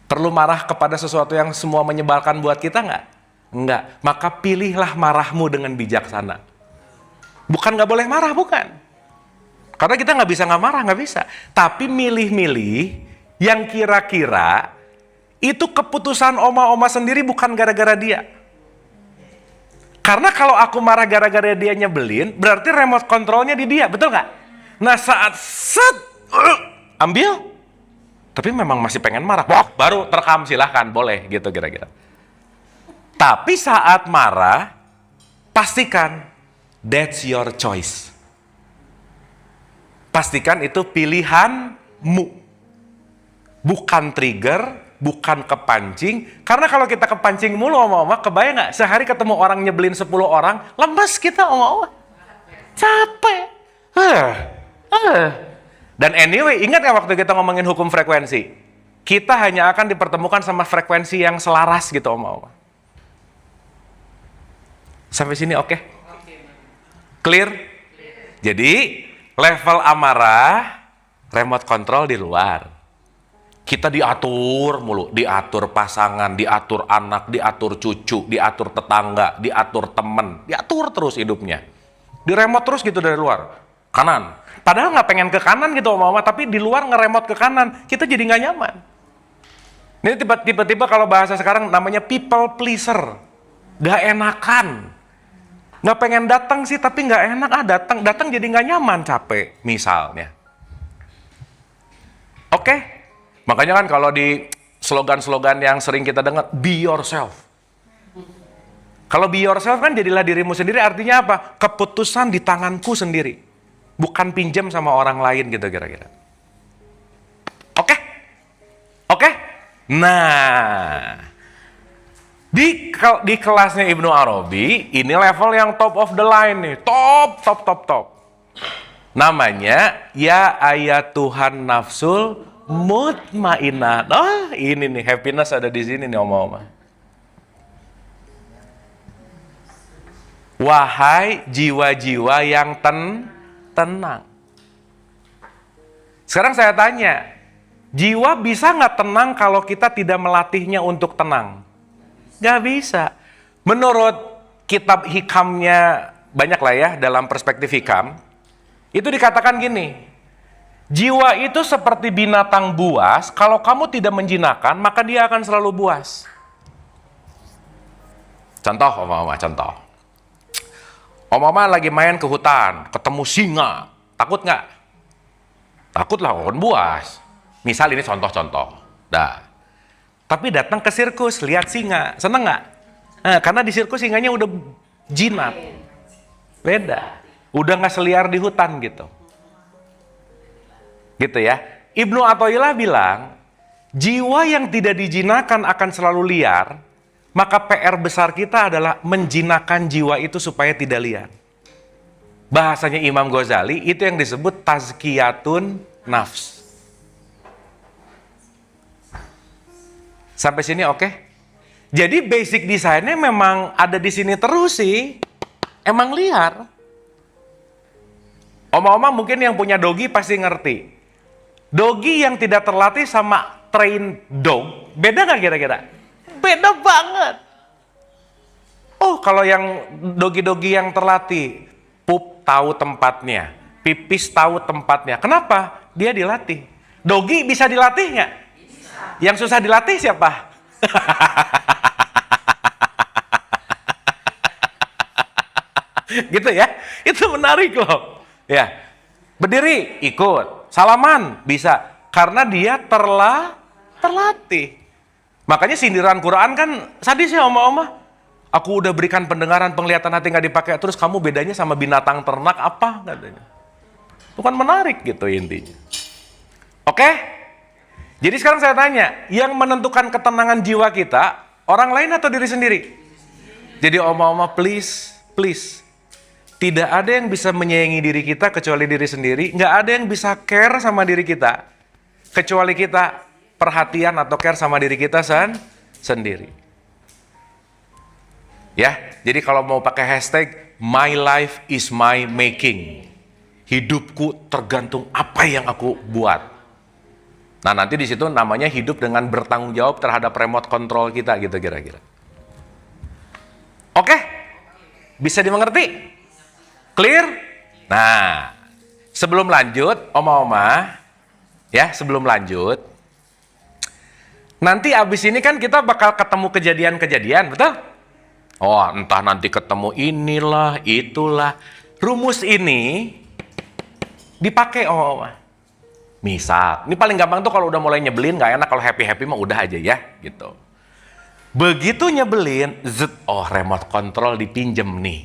Perlu marah kepada sesuatu yang semua menyebalkan buat kita nggak? Enggak. Maka pilihlah marahmu dengan bijaksana. Bukan nggak boleh marah, bukan. Karena kita nggak bisa nggak marah, nggak bisa. Tapi milih-milih yang kira-kira itu keputusan Oma sendiri bukan gara-gara dia. Karena kalau aku marah gara-gara dia nyebelin, berarti remote controlnya di dia, betul nggak? Nah saat ambil, tapi memang masih pengen marah, baru terekam silahkan, boleh gitu kira-kira. Tapi saat marah, pastikan that's your choice. Pastikan itu pilihanmu. Bukan trigger, bukan kepancing. Karena kalau kita kepancing mulu Oma, kebayang nggak? Sehari ketemu orang nyebelin 10 orang, lemes kita Oma. Capek. Dan anyway, ingat ya waktu kita ngomongin hukum frekuensi? Kita hanya akan dipertemukan sama frekuensi yang selaras gitu, Oma. Sampai sini oke? Clear? Jadi, level amarah, remote control di luar. Kita diatur mulu, diatur pasangan, diatur anak, diatur cucu, diatur tetangga, diatur temen, diatur terus hidupnya. Di remote terus gitu dari luar. Kanan. Padahal nggak pengen ke kanan gitu Oma, tapi di luar ngeremot ke kanan, kita jadi nggak nyaman. Ini tiba-tiba kalau bahasa sekarang namanya people pleaser, nggak enakan, nggak pengen datang sih tapi nggak enak, datang jadi nggak nyaman, capek misalnya. Oke, makanya kan kalau di slogan-slogan yang sering kita dengar, be yourself. Kalau be yourself kan jadilah dirimu sendiri, artinya apa? Keputusan di tanganku sendiri. Bukan pinjam sama orang lain gitu kira-kira. Oke? Nah, di kelasnya Ibnu Arabi, ini level yang top of the line nih. Top. Namanya, ya ayat Tuhan nafsul mutmainnah. Ini nih, happiness ada di sini nih Oma. Wahai jiwa-jiwa yang tenang. Sekarang saya tanya, jiwa bisa nggak tenang kalau kita tidak melatihnya untuk tenang? Nggak bisa. Menurut kitab hikamnya banyak lah ya dalam perspektif hikam, itu dikatakan gini, jiwa itu seperti binatang buas, kalau kamu tidak menjinakkan, maka dia akan selalu buas. Contoh, contoh. Oma lagi main ke hutan, ketemu singa, takut nggak? Takut lah, kan buas. Misal ini contoh-contoh. Dah. Tapi datang ke sirkus, lihat singa, seneng nggak? Nah, karena di sirkus singanya udah jinak. Beda. Udah nggak seliar di hutan gitu. Gitu ya. Ibnu Athaillah bilang, jiwa yang tidak dijinakan akan selalu liar, maka PR besar kita adalah menjinakkan jiwa itu supaya tidak liar. Bahasanya Imam Ghazali, itu yang disebut tazkiyatun nafs. Sampai sini oke? Jadi basic desainnya memang ada di sini terus sih. Emang liar. Oma-oma mungkin yang punya dogi pasti ngerti. Dogi yang tidak terlatih sama train dog, beda nggak kira-kira? Beda banget. Oh, kalau yang dogi-dogi yang terlatih, pup tahu tempatnya, pipis tahu tempatnya. Kenapa? Dia dilatih. Dogi bisa dilatih nggak? Yang susah dilatih siapa? Gitu ya. Itu menarik loh. Ya. Berdiri, ikut. Salaman, bisa. Karena dia terlatih. Makanya sindiran Quran kan sadis ya oma-oma. Aku udah berikan pendengaran, penglihatan hati nggak dipakai. Terus kamu bedanya sama binatang ternak apa? Katanya. Itu kan menarik gitu intinya. Oke? Jadi sekarang saya tanya, yang menentukan ketenangan jiwa kita, orang lain atau diri sendiri? Jadi oma-oma please, tidak ada yang bisa menyayangi diri kita kecuali diri sendiri, nggak ada yang bisa care sama diri kita, kecuali kita perhatian atau care sama diri kita sendiri. Ya, jadi kalau mau pakai hashtag, my life is my making. Hidupku tergantung apa yang aku buat. Nah nanti di situ namanya hidup dengan bertanggung jawab terhadap remote control kita gitu kira-kira. Oke? Bisa dimengerti? Clear? Nah, sebelum lanjut, oma-oma, ya sebelum lanjut, nanti abis ini kan kita bakal ketemu kejadian-kejadian, betul? Oh, entah nanti ketemu inilah, itulah. Rumus ini dipakai oma-oma. Misal, ini paling gampang tuh kalau udah mulai nyebelin, nggak enak, kalau happy-happy mah udah aja ya, gitu. Begitu nyebelin, remote control dipinjem nih.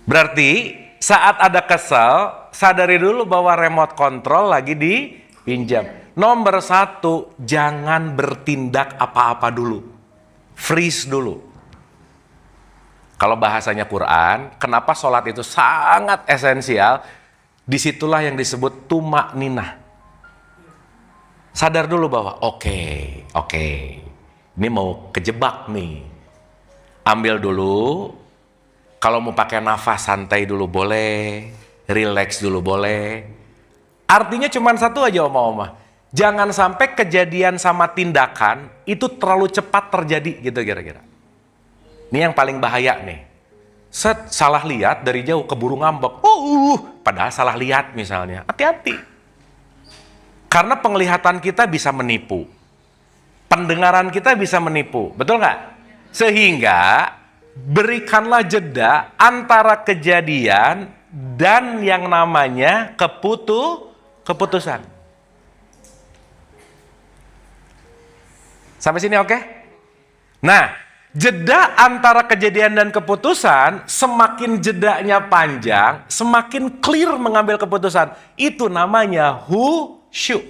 Berarti saat ada kesel, sadari dulu bahwa remote control lagi dipinjam. Nomor 1, jangan bertindak apa-apa dulu. Freeze dulu. Kalau bahasanya Quran, kenapa sholat itu sangat esensial? Disitulah yang disebut tumak ninah. Sadar dulu bahwa oke, ini mau kejebak nih. Ambil dulu, kalau mau pakai nafas santai dulu boleh, relax dulu boleh. Artinya cuma satu aja oma-oma. Jangan sampai kejadian sama tindakan itu terlalu cepat terjadi gitu kira-kira. Ini yang paling bahaya nih. Salah lihat dari jauh keburu ngambek. Padahal salah lihat misalnya. Hati-hati. Karena penglihatan kita bisa menipu. Pendengaran kita bisa menipu. Betul nggak? Sehingga berikanlah jeda antara kejadian dan yang namanya keputusan. Sampai sini oke? Nah, jeda antara kejadian dan keputusan, semakin jedanya panjang, semakin clear mengambil keputusan. Itu namanya khusyuk.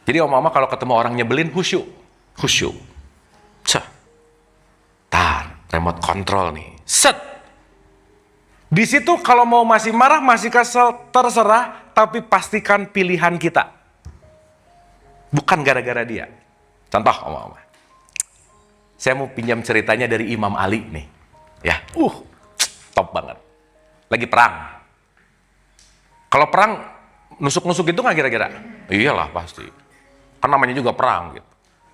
Jadi oma-oma kalau ketemu orang nyebelin, khusyuk. Remote control nih. Set. Di situ kalau mau masih marah, masih kesel, terserah, tapi pastikan pilihan kita. Bukan gara-gara dia. Contoh oma-oma. Saya mau pinjam ceritanya dari Imam Ali nih. Ya, top banget. Lagi perang. Kalau perang, nusuk-nusuk itu nggak kira-kira? Iyalah pasti. Kan namanya juga perang gitu.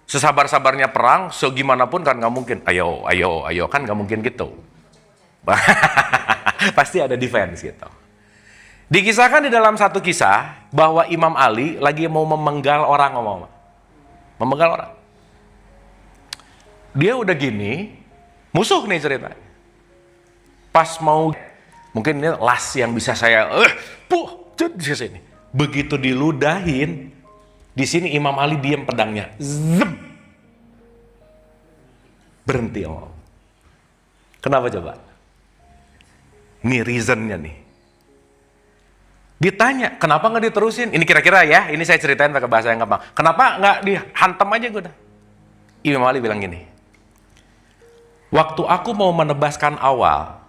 Sesabar-sabarnya perang, segimanapun kan nggak mungkin. Ayo, ayo, ayo, kan nggak mungkin gitu. Pasti ada defense gitu. Dikisahkan di dalam satu kisah bahwa Imam Ali lagi mau memenggal orang, memenggal orang. Dia udah gini, musuh nih ceritanya. Pas mau, mungkin ini las yang bisa saya, di sini. Begitu diludahin, di sini Imam Ali diem pedangnya, zem, berhenti om. Kenapa coba? Ini reasonnya nih. Ditanya, kenapa nggak diterusin? Ini kira-kira ya, ini saya ceritain pakai bahasa yang gampang. Kenapa nggak dihantam aja gue dah? Imam Ali bilang gini, waktu aku mau menebaskan awal,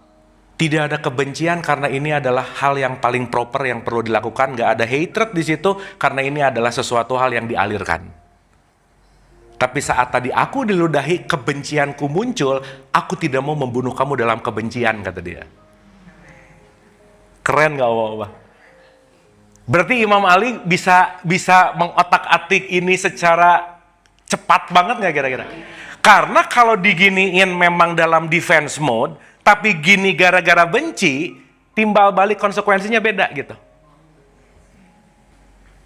tidak ada kebencian karena ini adalah hal yang paling proper yang perlu dilakukan. Nggak ada hatred di situ karena ini adalah sesuatu hal yang dialirkan. Tapi saat tadi aku diludahi, kebencianku muncul, aku tidak mau membunuh kamu dalam kebencian, kata dia. Keren nggak Allah? Berarti Imam Ali bisa mengotak-atik ini secara cepat banget nggak kira-kira? Karena kalau diginiin memang dalam defense mode, tapi gini gara-gara benci, timbal balik konsekuensinya beda gitu.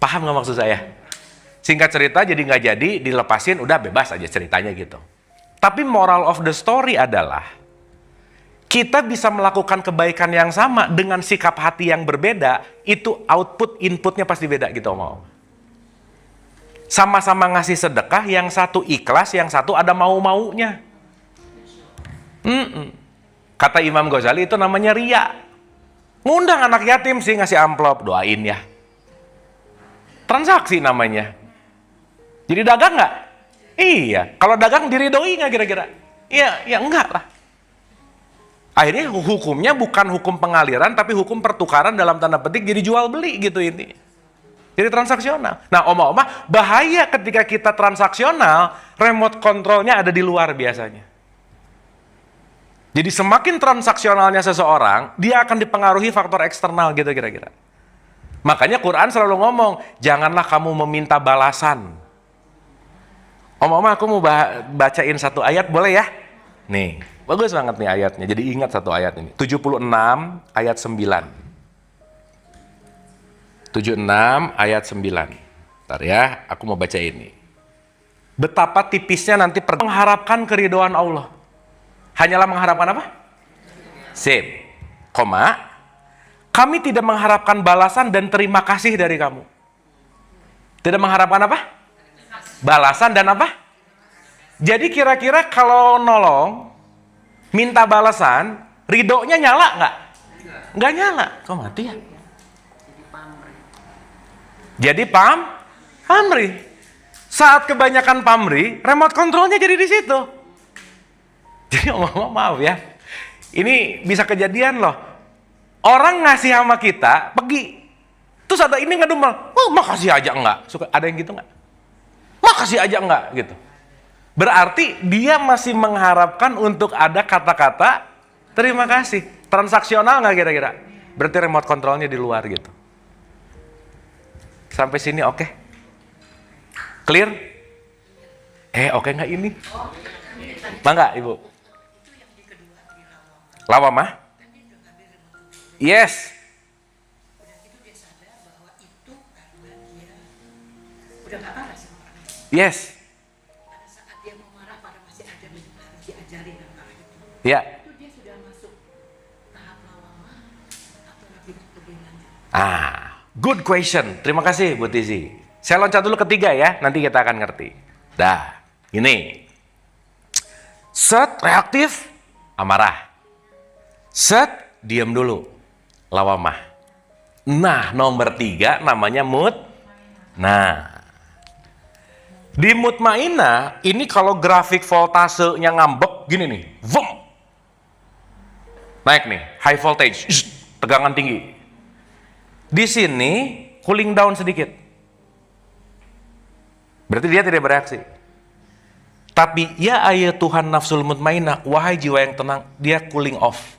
Paham nggak maksud saya? Singkat cerita jadi nggak jadi, dilepasin, udah bebas aja ceritanya gitu. Tapi moral of the story adalah, kita bisa melakukan kebaikan yang sama dengan sikap hati yang berbeda, itu output, inputnya pasti beda gitu mau. Sama-sama ngasih sedekah, yang satu ikhlas, yang satu ada mau-maunya. Kata Imam Ghazali itu namanya riya. Ngundang anak yatim sih ngasih amplop, doain ya. Transaksi namanya. Jadi dagang nggak? Iya. Kalau dagang diridoi nggak kira-kira? Iya, ya enggak lah. Akhirnya hukumnya bukan hukum pengaliran, tapi hukum pertukaran dalam tanda petik jadi jual beli gitu ini. Jadi transaksional. Nah oma-oma, bahaya ketika kita transaksional, remote controlnya ada di luar biasanya. Jadi semakin transaksionalnya seseorang, dia akan dipengaruhi faktor eksternal gitu kira-kira. Makanya Quran selalu ngomong, janganlah kamu meminta balasan. Oma-oma, aku mau bacain satu ayat, boleh ya? Nih, bagus banget nih ayatnya. Jadi ingat satu ayat ini. 76 ayat 9. 76 ayat 9. Bentar ya, aku mau baca ini. Betapa tipisnya nanti mengharapkan keridhaan Allah. Hanyalah mengharapkan apa? Sip. Koma. Kami tidak mengharapkan balasan dan terima kasih dari kamu. Tidak mengharapkan apa? Balasan dan apa? Jadi kira-kira kalau nolong, minta balasan, ridhonya nyala nggak? Nggak nyala. Kok mati ya? Jadi pamri. Saat kebanyakan pamri, remote controlnya jadi di situ. Jadi maaf ya, ini bisa kejadian loh. Orang ngasih sama kita, pergi. Terus ada ini ngedumel, makasih aja enggak. Suka ada yang gitu enggak? Makasih aja enggak gitu. Berarti dia masih mengharapkan untuk ada kata-kata terima kasih. Transaksional nggak kira-kira? Berarti remote controlnya di luar gitu. Sampai sini oke? Clear? Oke nggak ini? Mangga Ibu. Lawamah? Yes. Yes. Ya. Good question. Terima kasih Bu Tizi. Saya loncat dulu ketiga ya, nanti kita akan ngerti. Dah, ini. Set, reaktif, amarah. Set, diam dulu, lawamah. Nah, nomor 3 namanya Nah, di mutmainah, ini kalau grafik voltasenya ngambek, gini nih, vum. Naik nih, high voltage, tegangan tinggi. Di sini cooling down sedikit. Berarti dia tidak bereaksi. Tapi ya ayat Tuhan nafsul mutmainah, wahai jiwa yang tenang, dia cooling off.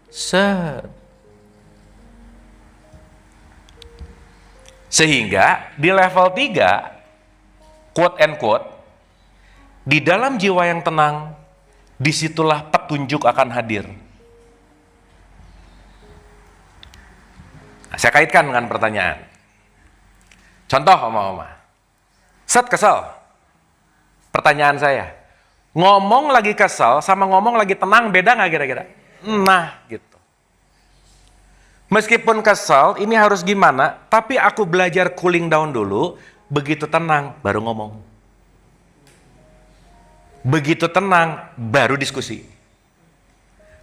Set. Sehingga di level 3, quote and quote, Di dalam jiwa yang tenang, disitulah petunjuk akan hadir. Nah, saya kaitkan dengan pertanyaan. Contoh, Oma-Oma. Set kesel. Pertanyaan saya, ngomong lagi kesel sama ngomong lagi tenang beda nggak kira-kira? Nah, gitu. Meskipun kesel, ini harus gimana? Tapi aku belajar cooling down dulu, begitu tenang baru ngomong. Begitu tenang baru diskusi.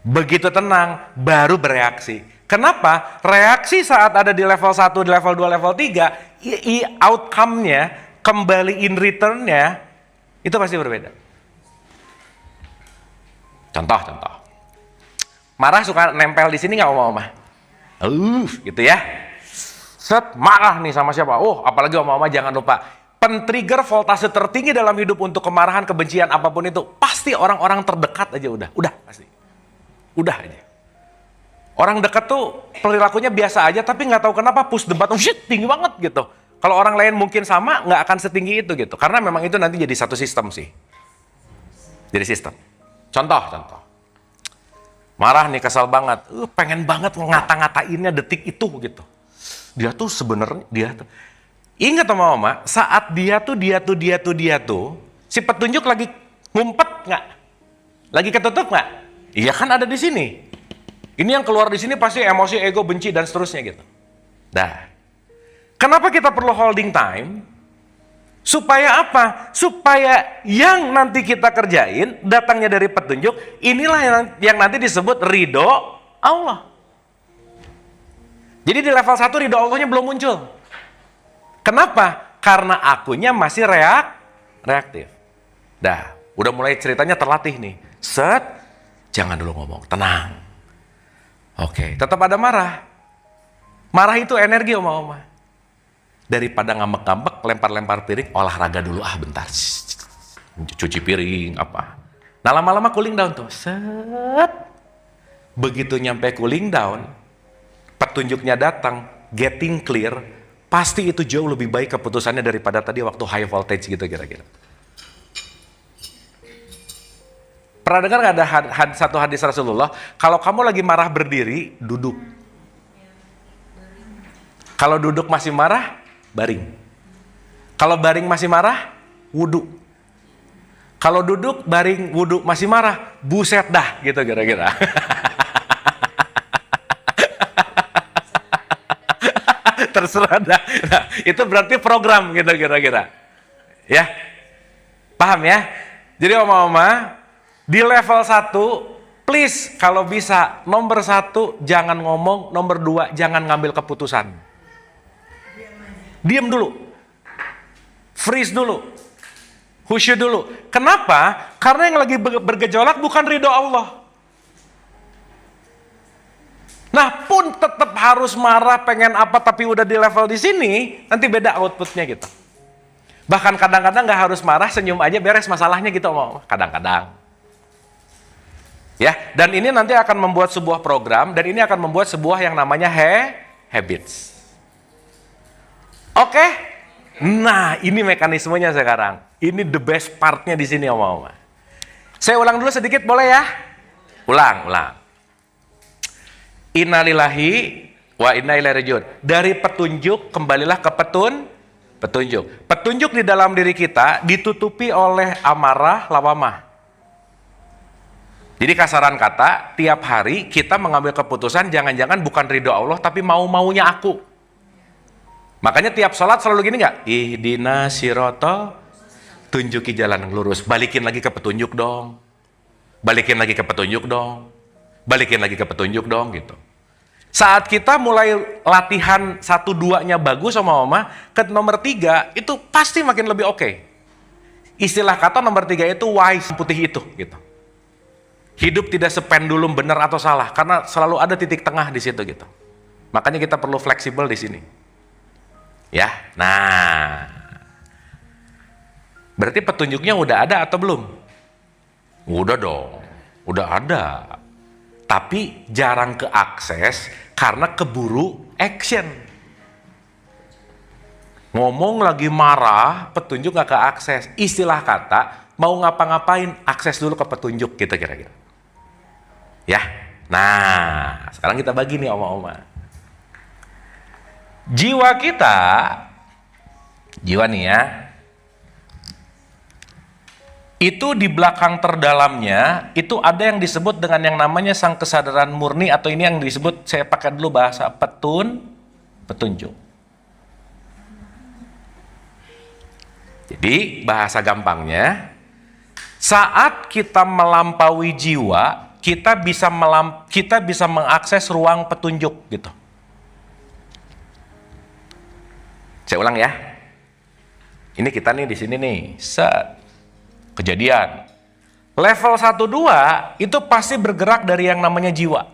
Begitu tenang baru bereaksi. Kenapa? Reaksi saat ada di level 1, di level 2, level 3, outcome-nya, kembali in return-nya, itu pasti berbeda. Contoh. Marah suka nempel di sini nggak Oma-Oma? Gitu ya. Set, marah nih sama siapa? Apalagi Oma-Oma jangan lupa. Pen-trigger voltase tertinggi dalam hidup untuk kemarahan, kebencian, apapun itu, pasti orang-orang terdekat aja udah pasti. Udah aja. Orang dekat tuh perilakunya biasa aja, tapi nggak tahu kenapa push the button, shit, tinggi banget gitu. Kalau orang lain mungkin sama, nggak akan setinggi itu gitu. Karena memang itu nanti jadi satu sistem sih. Jadi sistem. Contoh. Marah nih, kesal banget. Pengen banget ngata-ngatainnya detik itu gitu. Dia tuh sebenarnya, ingat Oma, saat dia tuh, si petunjuk lagi ngumpet nggak? Lagi ketutup nggak? Iya kan ada di sini. Ini yang keluar di sini pasti emosi, ego, benci, dan seterusnya gitu. Kenapa kita perlu holding time? Supaya apa? Supaya yang nanti kita kerjain, datangnya dari petunjuk, inilah yang nanti disebut ridho Allah. Jadi di level 1 ridho Allahnya belum muncul. Kenapa? Karena akunya masih reaktif. Udah mulai ceritanya terlatih nih. Set, jangan dulu ngomong, tenang. Oke, tetap ada marah. Marah itu energi Oma. Daripada ngambek-ngambek, lempar-lempar piring, olahraga dulu bentar. Cuci piring, apa. Nah lama-lama cooling down tuh. Set. Begitu nyampe cooling down, petunjuknya datang, getting clear, pasti itu jauh lebih baik keputusannya daripada tadi waktu high voltage gitu kira-kira. Pernah dengar nggak ada satu hadis Rasulullah, kalau kamu lagi marah berdiri, duduk. Kalau duduk masih marah, baring. Kalau baring masih marah, wudhu. Kalau duduk, baring, wudhu masih marah, buset dah gitu kira-kira. Terserah dah. Nah, itu berarti program gitu kira-kira. Ya, paham ya? Jadi Oma-Oma, di level 1, please kalau bisa, nomor 1 jangan ngomong, nomor 2 jangan ngambil keputusan. Diam dulu. Freeze dulu. Khusyuk dulu. Kenapa? Karena yang lagi bergejolak bukan ridho Allah. Nah pun tetap harus marah, pengen apa, tapi udah di level di sini, nanti beda outputnya gitu. Bahkan kadang-kadang nggak harus marah, senyum aja beres masalahnya gitu, kadang-kadang. Ya, dan ini nanti akan membuat sebuah program, dan ini akan membuat sebuah yang namanya habits. Oke? Nah, ini mekanismenya sekarang. Ini the best partnya di sini, Oma. Saya ulang dulu sedikit, boleh ya? Ulang. Innalillahi wa inna ilaihi rajiun. Dari petunjuk, kembalilah ke petunjuk. Petunjuk di dalam diri kita ditutupi oleh amarah, lawamah. Jadi kasaran kata, tiap hari kita mengambil keputusan jangan-jangan bukan ridho Allah, tapi mau-maunya aku. Makanya tiap sholat selalu gini nggak? Ihdinas sirata, tunjuki jalan yang lurus. Balikin lagi ke petunjuk dong. Balikin lagi ke petunjuk dong gitu. Saat kita mulai latihan 1-2-nya bagus sama Oma, ke nomor 3 itu pasti makin lebih oke. Istilah kata nomor 3 itu wise, putih itu gitu. Hidup tidak sependulum benar atau salah, karena selalu ada titik tengah di situ gitu. Makanya kita perlu fleksibel di sini. Ya, nah. Berarti petunjuknya udah ada atau belum? Udah dong, udah ada. Tapi jarang keakses karena keburu action. Ngomong lagi marah, petunjuk gak keakses. Istilah kata, mau ngapa-ngapain, akses dulu ke petunjuk gitu kira-kira. Ya, nah sekarang kita bagi nih oma-oma. Jiwa kita, jiwa nih ya, itu di belakang terdalamnya itu ada yang disebut dengan yang namanya sang kesadaran murni, atau ini yang disebut, saya pakai dulu bahasa petunjuk. Jadi bahasa gampangnya, saat kita melampaui jiwa, kita bisa mengakses ruang petunjuk gitu. Saya ulang ya. Ini kita nih di sini nih, set. Kejadian level 1-2 itu pasti bergerak dari yang namanya jiwa.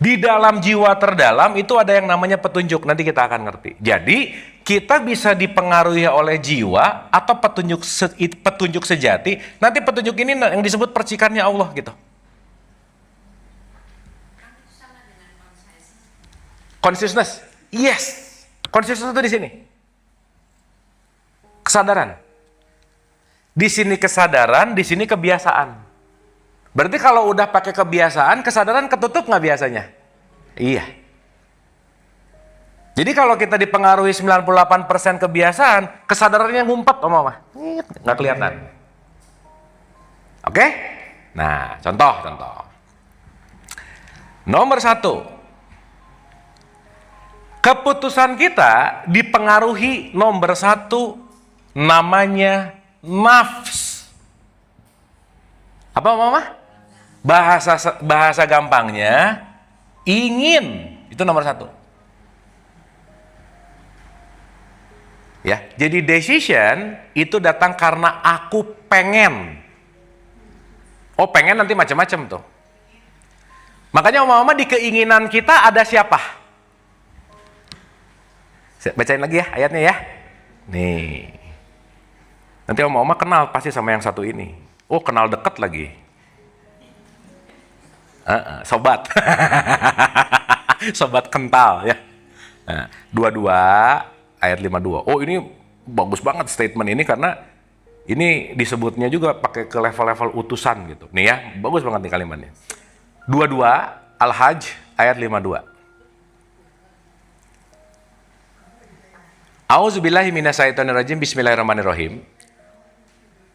Di dalam jiwa terdalam itu ada yang namanya petunjuk, nanti kita akan ngerti. Jadi kita bisa dipengaruhi oleh jiwa atau petunjuk sejati. Nanti petunjuk ini yang disebut percikannya Allah gitu. Consciousness, yes, consciousness itu di sini. Kesadaran. Di sini kesadaran, di sini kebiasaan. Berarti kalau udah pakai kebiasaan, kesadaran ketutup nggak biasanya? Iya. Jadi kalau kita dipengaruhi 98% kebiasaan, kesadarannya ngumpet, Om. Nggak kelihatan. Oke? Nah, contoh. Nomor 1. Keputusan kita dipengaruhi nomor 1, namanya nafs. Apa mama? Bahasa gampangnya ingin. Itu nomor 1. Ya, jadi decision itu datang karena aku pengen. Oh, pengen nanti macam-macam tuh. Makanya mama di keinginan kita ada siapa? Bacain lagi ya ayatnya ya. Nih. Nanti oma-oma kenal pasti sama yang satu ini. Oh, kenal deket lagi. Sobat. Sobat kental ya. Nah, 22 ayat 52. Oh, ini bagus banget statement ini karena ini disebutnya juga pakai ke level-level utusan gitu. Nih ya, bagus banget nih kalimatnya. 22 Al-Hajj ayat 52. A'udzubillahi minasyaitonirrajim. Bismillahirrahmanirrahim.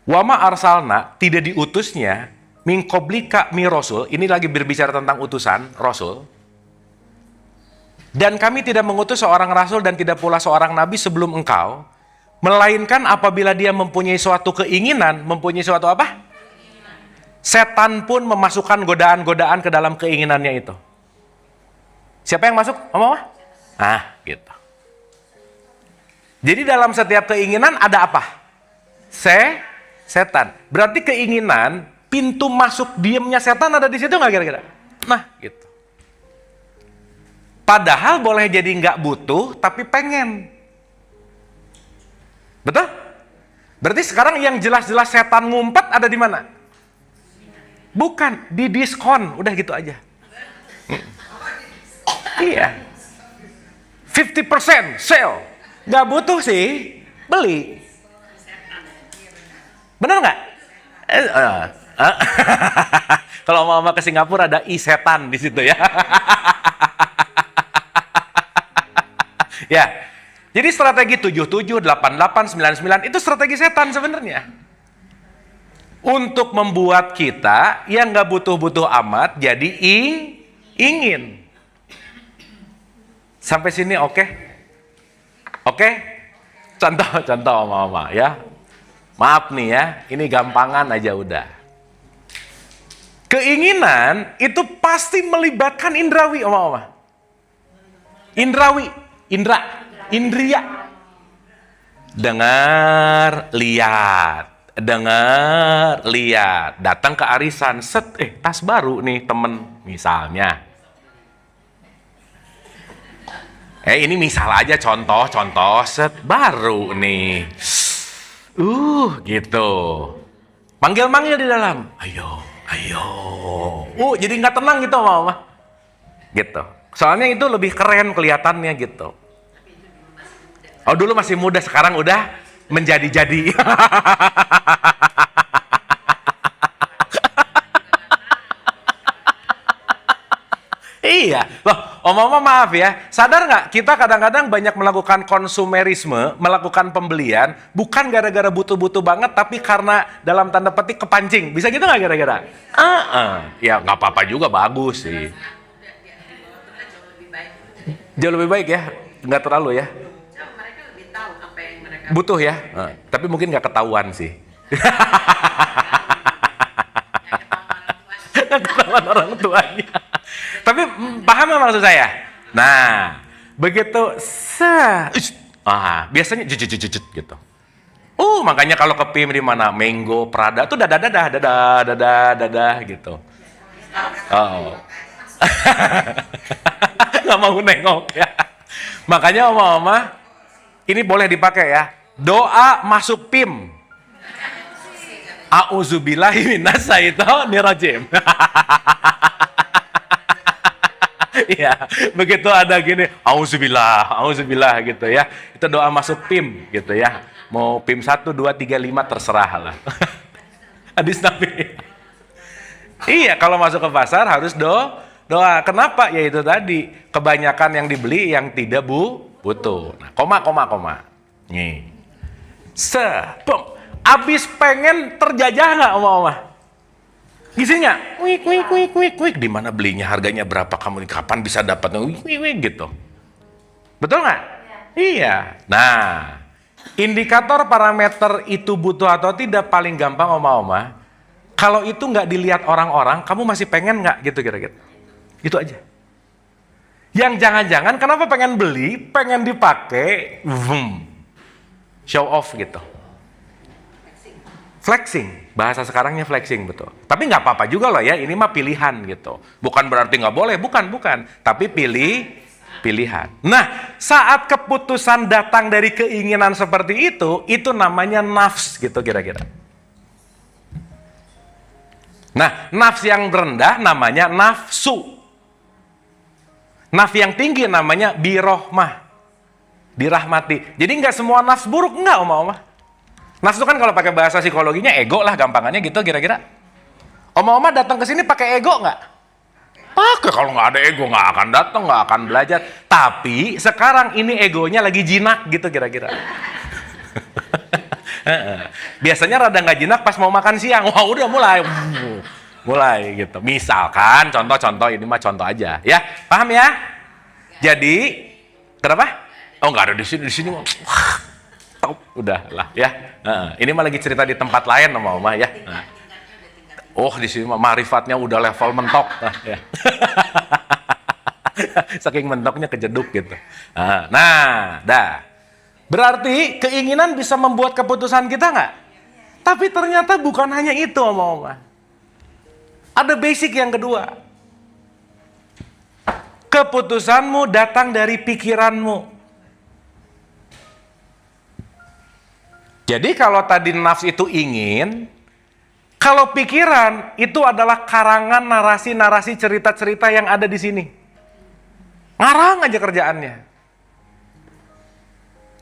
Wama arsalna, tidak diutusnya min qablika mi rasul. Ini lagi berbicara tentang utusan rasul. Dan kami tidak mengutus seorang rasul dan tidak pula seorang nabi sebelum engkau, melainkan apabila dia mempunyai suatu keinginan, mempunyai suatu apa? Setan pun memasukkan godaan-godaan ke dalam keinginannya itu. Siapa yang masuk? Oma? Gitu. Jadi dalam setiap keinginan ada apa? Setan. Berarti keinginan, pintu masuk diemnya setan ada di situ nggak kira-kira? Nah, gitu. Padahal boleh jadi nggak butuh, tapi pengen. Betul? Berarti sekarang yang jelas-jelas setan ngumpet ada di mana? Bukan, di diskon. Udah gitu aja. Iya. 50% sale. Nggak butuh sih, beli. Benar nggak? Kalau mama ke Singapura ada setan di situ ya. Ya. Jadi strategi 77, 88, 99 itu strategi setan sebenarnya. Untuk membuat kita yang nggak butuh-butuh amat jadi ingin. Sampai sini oke? Oke? Contoh mama ya. Maaf nih ya, ini gampangan aja udah. Keinginan itu pasti melibatkan indrawi, oma-oma. Indrawi, indria. Dengar, lihat. Datang ke arisan, set, tas baru nih temen, misalnya. Ini misal aja contoh, set, baru nih. Gitu. Manggil-manggil di dalam. Ayo. Jadi nggak tenang gitu, mama. Gitu. Soalnya itu lebih keren kelihatannya gitu. Oh dulu masih muda, sekarang udah menjadi-jadi. Iya, loh, Om-Om maaf ya, sadar nggak kita kadang-kadang banyak melakukan konsumerisme, melakukan pembelian, bukan gara-gara butuh-butuh banget, tapi karena dalam tanda petik kepancing. Bisa gitu nggak kira-kira? Ya nggak apa-apa juga, bagus sih. Jauh lebih baik ya, nggak terlalu ya. Mereka lebih tahu apa yang mereka Butuh ya, tapi mungkin nggak ketahuan sih. Nggak ketahuan orang tuanya. Tapi paham nggak maksud saya? Nah, begitu biasanya jujut gitu. Makanya kalau ke PIM di mana Mango, Prada tuh dadah gitu. Oh. Nggak mau nengok ya. Makanya oma-oma ini boleh dipakai ya. Doa masuk PIM. A'udzubillahi minasyaitonirrajim. Iya, begitu ada gini, auzubillah gitu ya. Itu doa masuk PIM gitu ya. Mau PIM 1, 2, 3, 5 terserah lah. Hadis Nabi. Iya, kalau masuk ke pasar harus doa. Kenapa? Ya itu tadi, kebanyakan yang dibeli yang tidak butuh. Nah, koma. Nih. Abis pengen terjajah nggak oma-oma? Isinya, wik, di mana belinya, harganya berapa, kamu kapan bisa dapatnya, wik gitu. Betul nggak? Iya. Nah, indikator parameter itu butuh atau tidak paling gampang oma-oma. Kalau itu nggak dilihat orang-orang, kamu masih pengen nggak gitu kira-kira? Itu aja. Yang jangan-jangan kenapa pengen beli, pengen dipakai, show off gitu. Flexing, bahasa sekarangnya flexing, betul. Tapi nggak apa-apa juga loh ya, ini mah pilihan gitu. Bukan berarti nggak boleh, bukan. Tapi pilihan. Nah, saat keputusan datang dari keinginan seperti itu namanya nafs gitu kira-kira. Nah, nafs yang rendah namanya nafsu. Nafs yang tinggi namanya birohmah, dirahmati. Jadi nggak semua nafs buruk, nggak oma-oma. Nafsu kan kalau pakai bahasa psikologinya ego lah gampangannya gitu kira-kira. Oma-oma datang ke sini pakai ego nggak? Pakai, kalau nggak ada ego nggak akan datang, nggak akan belajar. Tapi sekarang ini egonya lagi jinak gitu kira-kira. Biasanya rada nggak jinak pas mau makan siang. Wah udah mulai gitu. Misalkan contoh ini mah contoh aja ya, paham ya? Jadi kenapa? Oh nggak ada di sini. Udah lah ya. Ini mah lagi cerita di tempat lain sama Oma ya. Oh di sini mah marifatnya udah level mentok. Ya. Saking mentoknya kejeduk gitu. Dah. Berarti keinginan bisa membuat keputusan kita nggak? Tapi ternyata bukan hanya itu Oma. Ada basic yang kedua. Keputusanmu datang dari pikiranmu. Jadi kalau tadi nafs itu ingin, kalau pikiran itu adalah karangan narasi-narasi cerita-cerita yang ada di sini. Ngarang aja kerjaannya.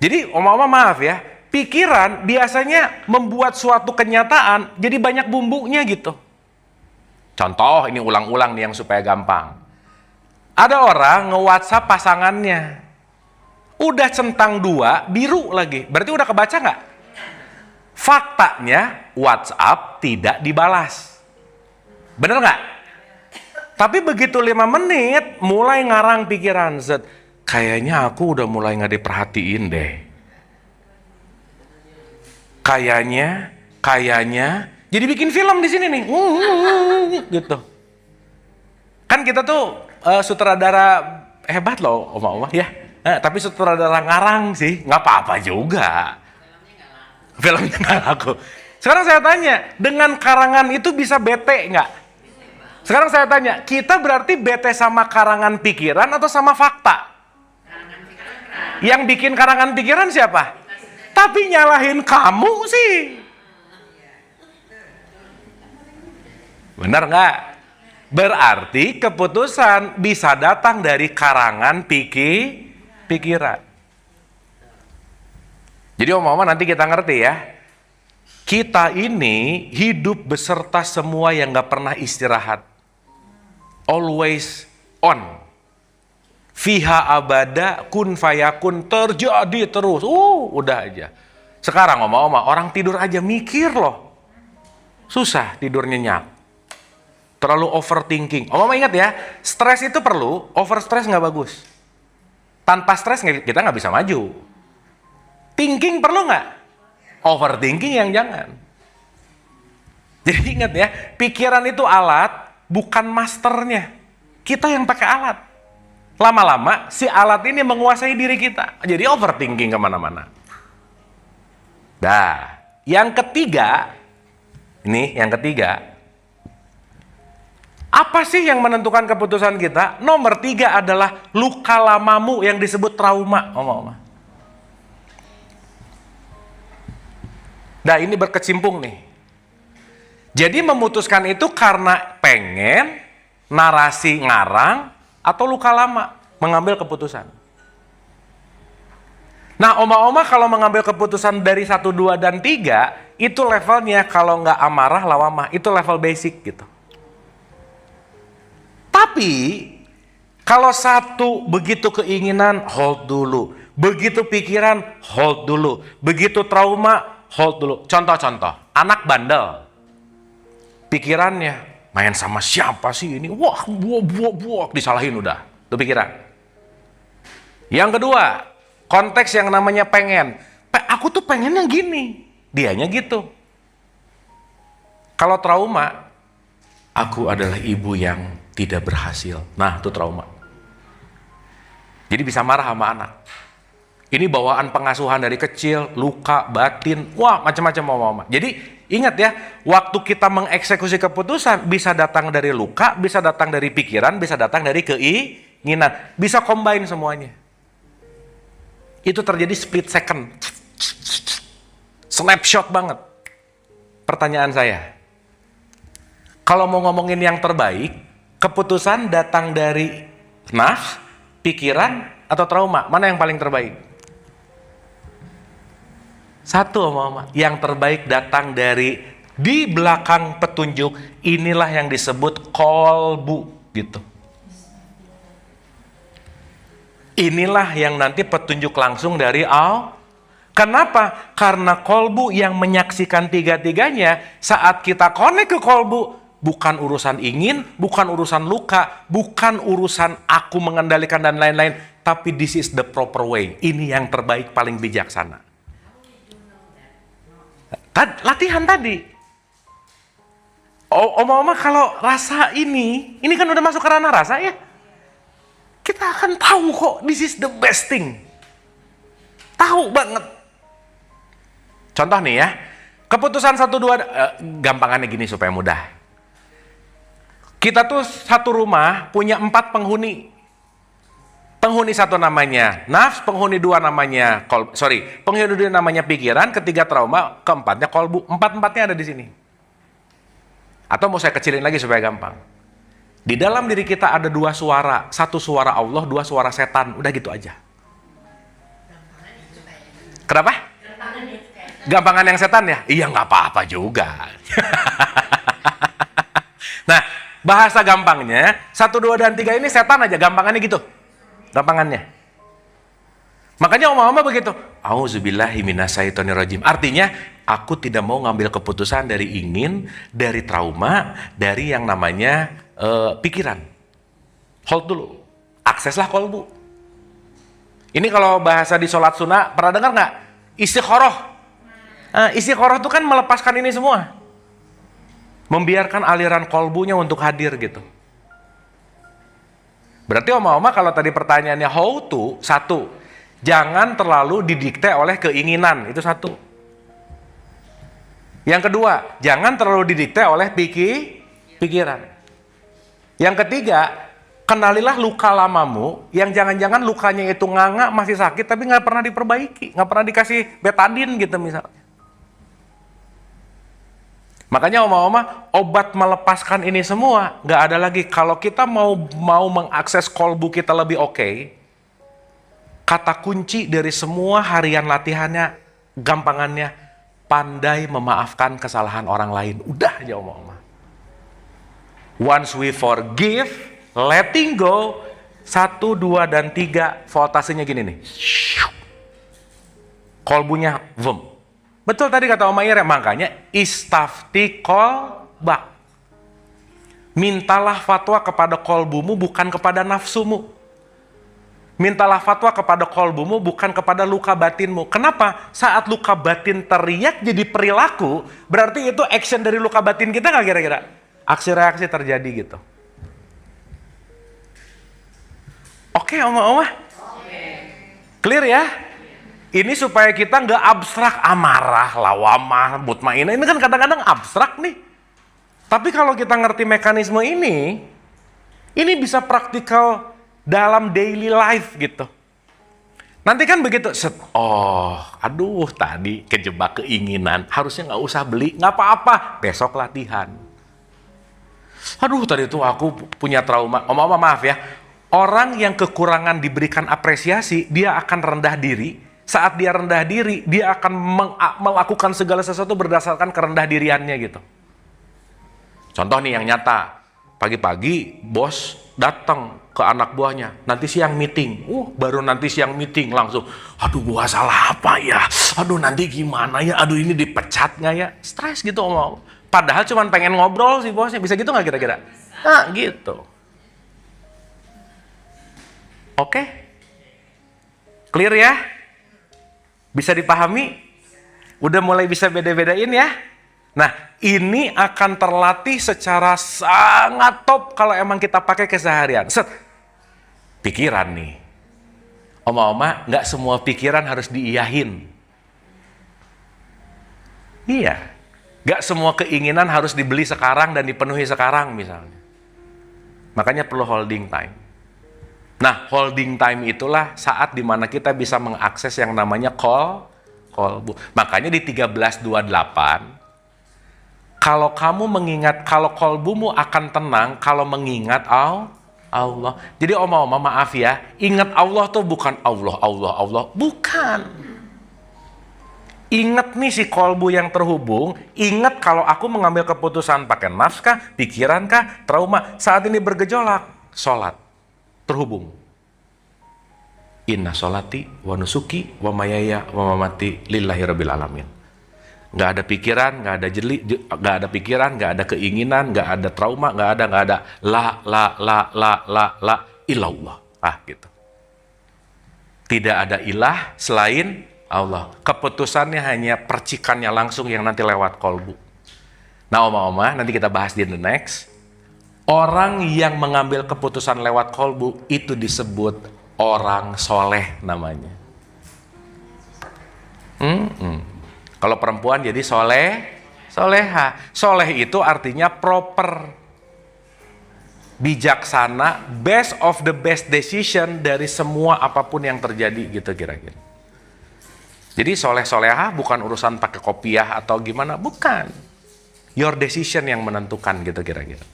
Jadi oma-oma maaf ya, pikiran biasanya membuat suatu kenyataan jadi banyak bumbunya gitu. Contoh, ini ulang-ulang nih yang supaya gampang. Ada orang nge-WhatsApp pasangannya. Udah centang 2, biru lagi. Berarti udah kebaca nggak? Faktanya WhatsApp tidak dibalas. Bener nggak? Tapi begitu 5 menit mulai ngarang pikiran, kayaknya aku udah mulai nggak diperhatiin deh. Kayaknya, jadi bikin film di sini nih, gitu. Kan kita tuh sutradara hebat loh, oma-oma ya. Tapi sutradara ngarang sih, nggak apa-apa juga. Filmnya nggak laku. Sekarang saya tanya, dengan karangan itu bisa bete nggak? Sekarang saya tanya, kita berarti bete sama karangan pikiran atau sama fakta? Yang bikin karangan pikiran siapa? Tapi nyalahin kamu sih. Benar nggak? Berarti keputusan bisa datang dari karangan pikiran. Jadi Oma nanti kita ngerti ya. Kita ini hidup beserta semua yang gak pernah istirahat. Always on. Fiha abada kun fayakun, terjadi terus. Udah aja. Sekarang Oma orang tidur aja mikir loh. Susah tidur nyenyak. Terlalu overthinking. Oma ingat ya, stres itu perlu, over stress nggak bagus. Tanpa stres kita nggak bisa maju. Thinking perlu nggak? Overthinking yang jangan. Jadi ingat ya, pikiran itu alat, bukan masternya. Kita yang pakai alat. Lama-lama si alat ini menguasai diri kita. Jadi overthinking kemana-mana. Dah, yang ketiga, apa sih yang menentukan keputusan kita? Nomor 3 adalah luka lamamu yang disebut trauma. Oma. Nah ini berkecimpung nih. Jadi memutuskan itu karena pengen, narasi ngarang, atau luka lama mengambil keputusan. Nah Oma kalau mengambil keputusan dari 1, 2, dan 3, itu levelnya kalau nggak amarah lawamah, itu level basic gitu. Tapi kalau 1 begitu keinginan, hold dulu. Begitu pikiran, hold dulu. Begitu trauma, hold dulu. Contoh-contoh, anak bandel. Pikirannya, main sama siapa sih ini? Wah, buak, disalahin udah. Itu pikiran. Yang kedua, konteks yang namanya pengen. Aku tuh pengen yang gini. Dianya gitu. Kalau trauma, aku adalah ibu yang tidak berhasil. Nah, itu trauma. Jadi bisa marah sama anak. Ini bawaan pengasuhan dari kecil, luka, batin, wah macam-macam Oma. Jadi ingat ya, waktu kita mengeksekusi keputusan bisa datang dari luka, bisa datang dari pikiran, bisa datang dari keinginan, bisa combine semuanya. Itu terjadi split second, snapshot banget. Pertanyaan saya, kalau mau ngomongin yang terbaik, keputusan datang dari nafs, pikiran, atau trauma, mana yang paling terbaik? 1 Oma, yang terbaik datang dari di belakang petunjuk, inilah yang disebut kolbu gitu. Inilah yang nanti petunjuk langsung dari Allah. Kenapa? Karena kolbu yang menyaksikan 3-tiganya, saat kita connect ke kolbu, bukan urusan ingin, bukan urusan luka, bukan urusan aku mengendalikan dan lain-lain, tapi this is the proper way. Ini yang terbaik, paling bijaksana. Latihan tadi. Oma kalau rasa ini kan udah masuk ke ranah rasa ya. Kita akan tahu kok this is the best thing. Tahu banget. Contoh nih ya. Keputusan 1, 2, gampangannya gini supaya mudah. Kita tuh satu rumah punya 4 penghuni. Penghuni 1 namanya nafs, penghuni 2 namanya penghuni 2 namanya pikiran, ketiga trauma, keempatnya kolbu. 4-empatnya ada di sini. Atau mau saya kecilin lagi supaya gampang. Di dalam diri kita ada 2 suara, 1 suara Allah, 2 suara setan. Udah gitu aja. Kenapa? Gampangan yang setan ya? Iya nggak apa-apa juga. Nah, bahasa gampangnya 1, 2, dan 3 ini setan aja, gampangannya gitu. Gampangannya. Makanya Oma begitu. Auzubillahi minasyaitonirrajim. Artinya, aku tidak mau ngambil keputusan dari ingin, dari trauma, dari yang namanya pikiran. Hold dulu. Akseslah kolbu. Ini kalau bahasa di sholat sunnah, pernah dengar nggak? Istikharah. Istikharah itu kan melepaskan ini semua. Membiarkan aliran kolbunya untuk hadir gitu. Berarti Oma kalau tadi pertanyaannya how to, 1, jangan terlalu didikte oleh keinginan, itu 1. Yang kedua, jangan terlalu didikte oleh pikiran. Yang ketiga, kenalilah luka lamamu, yang jangan-jangan lukanya itu nganga, masih sakit, tapi nggak pernah diperbaiki, nggak pernah dikasih betadin gitu misalnya. Makanya Oma, obat melepaskan ini semua nggak ada lagi. Kalau kita mau mengakses kolbu kita lebih oke, kata kunci dari semua harian latihannya gampangannya, pandai memaafkan kesalahan orang lain. Udah aja omong-omong. Once we forgive, letting go, 1, 2, dan 3, voltasenya gini nih. Kolbunya, vum. Betul tadi kata Om Ayer, makanya istafti kolbak. Mintalah fatwa kepada kolbumu, bukan kepada nafsumu. Mintalah fatwa kepada kolbumu, bukan kepada luka batinmu. Kenapa? Saat luka batin teriak jadi perilaku, berarti itu action dari luka batin kita nggak kira-kira? Aksi reaksi terjadi gitu. Oke, Oma-oma? Clear ya? Ini supaya kita nggak abstrak, amarah, lawamah, mutmainah. Ini kan kadang-kadang abstrak nih. Tapi kalau kita ngerti mekanisme ini bisa praktikal dalam daily life gitu. Nanti kan begitu, aduh tadi kejebak keinginan, harusnya nggak usah beli, nggak apa-apa, besok latihan. Aduh tadi itu aku punya trauma, Oma maaf ya, orang yang kekurangan diberikan apresiasi, dia akan rendah diri. Saat dia rendah diri, dia akan melakukan segala sesuatu berdasarkan kerendah diriannya gitu. Contoh nih yang nyata, pagi-pagi bos datang ke anak buahnya, nanti siang meeting. Baru nanti siang meeting langsung, aduh gua salah apa ya? Aduh nanti gimana ya? Aduh ini dipecat nggak ya? Stres gitu omong. Padahal cuma pengen ngobrol si bosnya, bisa gitu nggak kira-kira? Nah gitu. Oke? Clear ya? Bisa dipahami? Udah mulai bisa beda-bedain ya? Nah, ini akan terlatih secara sangat top kalau emang kita pakai keseharian. Pikiran nih. Oma-oma, nggak semua pikiran harus diiyahin. Iya. Nggak semua keinginan harus dibeli sekarang dan dipenuhi sekarang misalnya. Makanya perlu holding time. Nah, holding time itulah saat dimana kita bisa mengakses yang namanya kolbu. Makanya di 1328, kalau kamu mengingat, kalau kolbumu akan tenang kalau mengingat Allah. Jadi oma-oma maaf ya, ingat Allah tuh bukan Allah. Bukan. Ingat nih si kolbu yang terhubung, ingat kalau aku mengambil keputusan pakai nafs kah, pikiran kah, trauma, saat ini bergejolak, sholat, terhubung. Inna sholati wa nusuki wa mayaya wa mamati lillahi rabbil alamin. Nggak ada pikiran, nggak ada pikiran, nggak ada keinginan, nggak ada trauma, nggak ada la ilallah. Gitu. Tidak ada ilah selain Allah. Keputusannya hanya percikannya langsung yang nanti lewat kolbu. Nah oma-oma, nanti kita bahas di the next. Orang yang mengambil keputusan lewat kolbu itu disebut orang soleh namanya. Kalau perempuan jadi soleha. Soleh itu artinya proper, bijaksana, best of the best decision dari semua apapun yang terjadi gitu kira-kira. Jadi soleh-soleha bukan urusan pakai kopiah atau gimana, bukan. Your decision yang menentukan gitu kira-kira.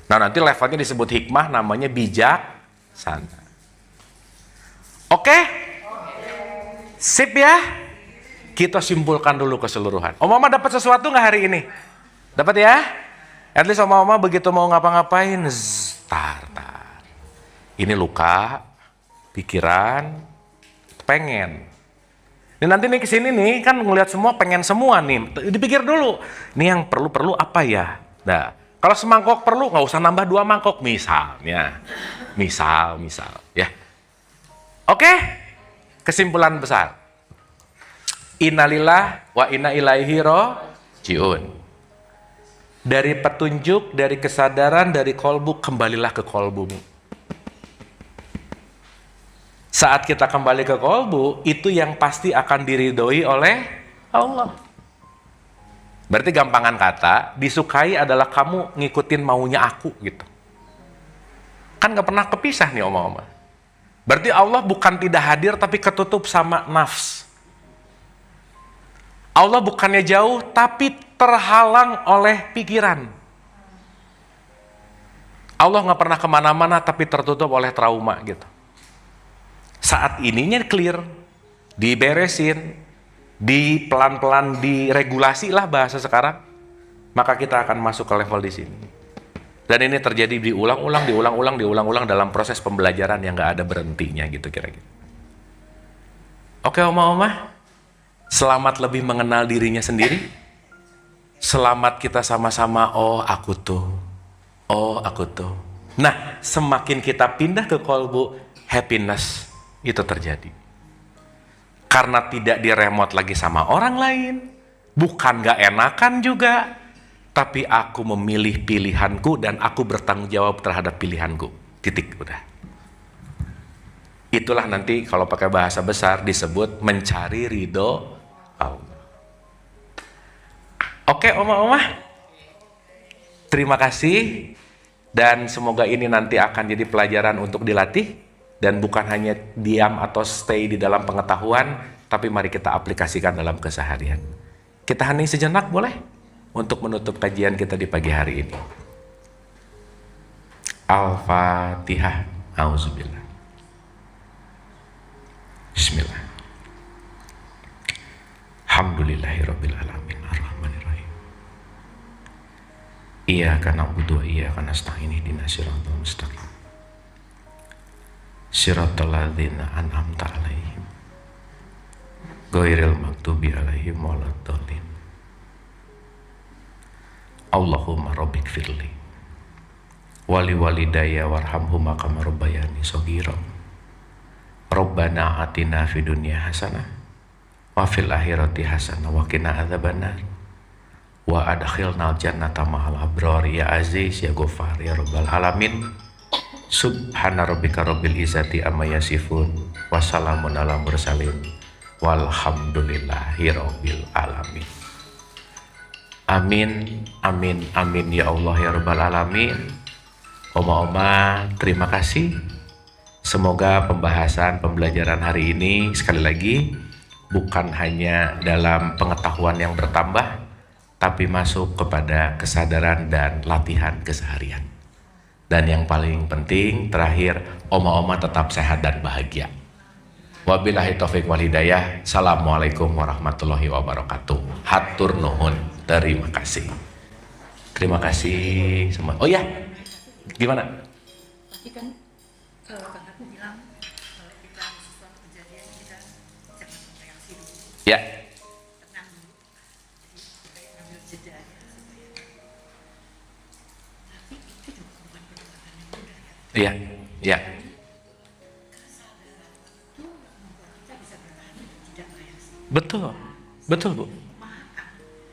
Nah nanti levelnya disebut hikmah, namanya bijaksana. Oke? Sip ya? Kita simpulkan dulu keseluruhan. Oma-oma dapat sesuatu nggak hari ini? Dapat ya? At least oma-oma begitu mau ngapa-ngapain, tar. Ini luka, pikiran, pengen. Ini nanti nih kesini nih kan ngelihat semua pengen semua nih. Dipikir dulu. Ini yang perlu apa ya? Nah, kalau semangkok perlu nggak usah nambah 2 mangkok misalnya. Misal ya. Oke? Kesimpulan besar. Innalillah wa inna ilaihi rajiun. Dari petunjuk, dari kesadaran, dari kolbu, kembalilah ke kolbumu. Saat kita kembali ke kolbu, itu yang pasti akan diridhoi oleh Allah. Berarti gampangan kata, disukai adalah kamu ngikutin maunya aku gitu. Kan gak pernah kepisah nih oma-oma. Berarti Allah bukan tidak hadir tapi ketutup sama nafs. Allah bukannya jauh tapi terhalang oleh pikiran. Allah gak pernah kemana-mana tapi tertutup oleh trauma gitu. Saat ininya clear, diberesin, pelan-pelan diregulasi lah bahasa sekarang, maka kita akan masuk ke level di sini. Dan ini terjadi diulang-ulang dalam proses pembelajaran yang nggak ada berhentinya gitu kira-kira. Oke oma-oma, selamat lebih mengenal dirinya sendiri. Selamat kita sama-sama, oh aku tuh. Nah, semakin kita pindah ke kolbu, happiness itu terjadi. Karena tidak diremot lagi sama orang lain, bukan gak enakan juga, tapi aku memilih pilihanku dan aku bertanggung jawab terhadap pilihanku. Titik, udah. Itulah nanti kalau pakai bahasa besar disebut mencari ridho Allah. Oke oma-oma, terima kasih dan semoga ini nanti akan jadi pelajaran untuk dilatih dan bukan hanya diam atau stay di dalam pengetahuan, tapi mari kita aplikasikan dalam keseharian. Kita hening sejenak boleh untuk menutup kajian kita di pagi hari ini. Al-Fatihah. Auzubillah. Bismillah. Alhamdulillahirabbil alamin arrahmanirrahim. Iyyaka na'budu wa iyyaka nasta'in ihdinas siratal mustaqim. Siratal ladzina an'amta 'alaihim ghairil maghdubi 'alaihim waladdallin. Allahumma rabbik firli wali walidayya warhamhuma kama rabbayani shaghira. Rabbana atina fid dunya hasanah wa fil akhirati hasanah wa qina adzabannar wa adkhilnal jannata ma'al abrar ya aziz ya ghafar ya rabbal alamin. Subhana rabbika rabbil izzati amma yasifun wa salamun alal mursalin walhamdulillahi rabbil alamin. Amin amin amin ya Allah ya rabbal alamin. Oma-oma terima kasih. Semoga pembelajaran hari ini sekali lagi bukan hanya dalam pengetahuan yang bertambah, tapi masuk kepada kesadaran dan latihan keseharian. Dan yang paling penting terakhir, oma-oma tetap sehat dan bahagia. Wabillahi taufiq wal hidayah. Assalamualaikum warahmatullahi wabarakatuh. Hatur nuhun. Terima kasih. Terima kasih semua. Oh ya, gimana? Tapi kan kalau Kang Aku bilang kalau kita sesuatu kejadian kita jangan reaksi dulu, Ya. tenang dulu. Jadi kita ambil jeda ya supaya. Tapi itu juga bukan pendekatan yang mudah ya. Iya, iya. Kesadaran itu membuat kita bisa bertahan dan tidak bereaksi. Betul. Betul, Bu.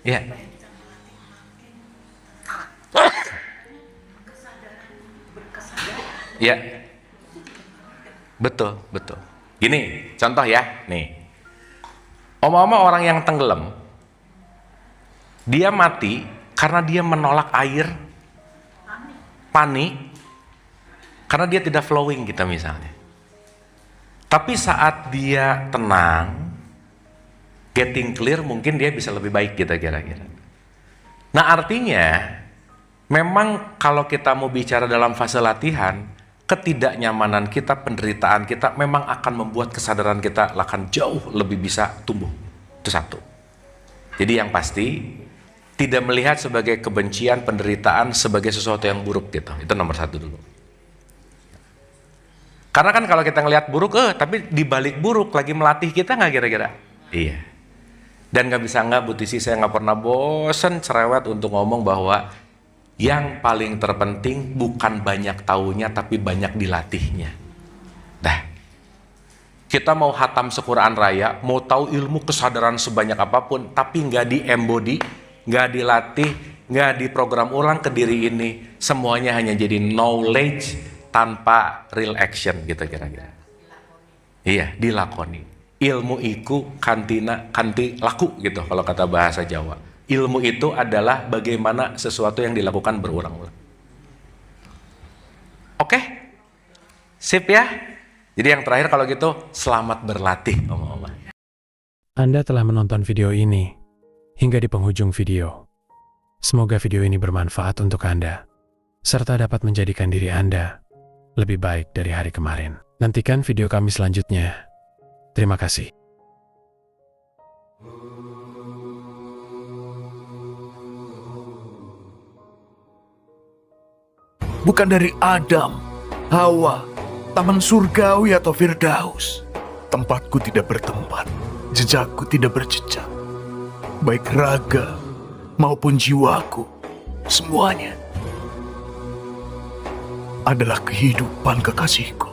Iya. Supaya kita melatih makin kesadaran berkesadaran. Iya. Betul, betul. Gini, contoh ya, nih. Oma-oma orang yang tenggelam, dia mati karena dia menolak air, panik, karena dia tidak flowing kita misalnya. Tapi saat dia tenang, getting clear, mungkin dia bisa lebih baik kita kira-kira. Nah artinya, memang kalau kita mau bicara dalam fase latihan, ketidaknyamanan kita, penderitaan kita memang akan membuat kesadaran kita akan jauh lebih bisa tumbuh. Itu satu. Jadi yang pasti, tidak melihat sebagai kebencian, penderitaan sebagai sesuatu yang buruk gitu. Itu nomor satu dulu. Karena kan kalau kita ngelihat buruk, tapi di balik buruk lagi melatih kita nggak kira-kira? Iya. Dan nggak bisa nggak, Bu Tisi, saya nggak pernah bosen cerewet untuk ngomong bahwa yang paling terpenting bukan banyak taunya, tapi banyak dilatihnya. Dah. Kita mau hatam Quran raya, mau tahu ilmu kesadaran sebanyak apapun, tapi nggak di-embody, nggak dilatih, nggak diprogram ulang ke diri ini, semuanya hanya jadi knowledge tanpa real action gitu kira-kira. Iya, dilakoni. Ilmu iku kanti laku gitu kalau kata bahasa Jawa. Ilmu itu adalah bagaimana sesuatu yang dilakukan berulang-ulang. Oke? Sip ya? Jadi yang terakhir kalau gitu, selamat berlatih, Oma-oma. Anda telah menonton video ini hingga di penghujung video. Semoga video ini bermanfaat untuk Anda, serta dapat menjadikan diri Anda lebih baik dari hari kemarin. Nantikan video kami selanjutnya. Terima kasih. bukan dari Adam, Hawa, taman surgawi atau Firdaus. Tempatku tidak bertempat, jejakku tidak berjejak. Baik raga maupun jiwaku, semuanya adalah kehidupan kekasihku.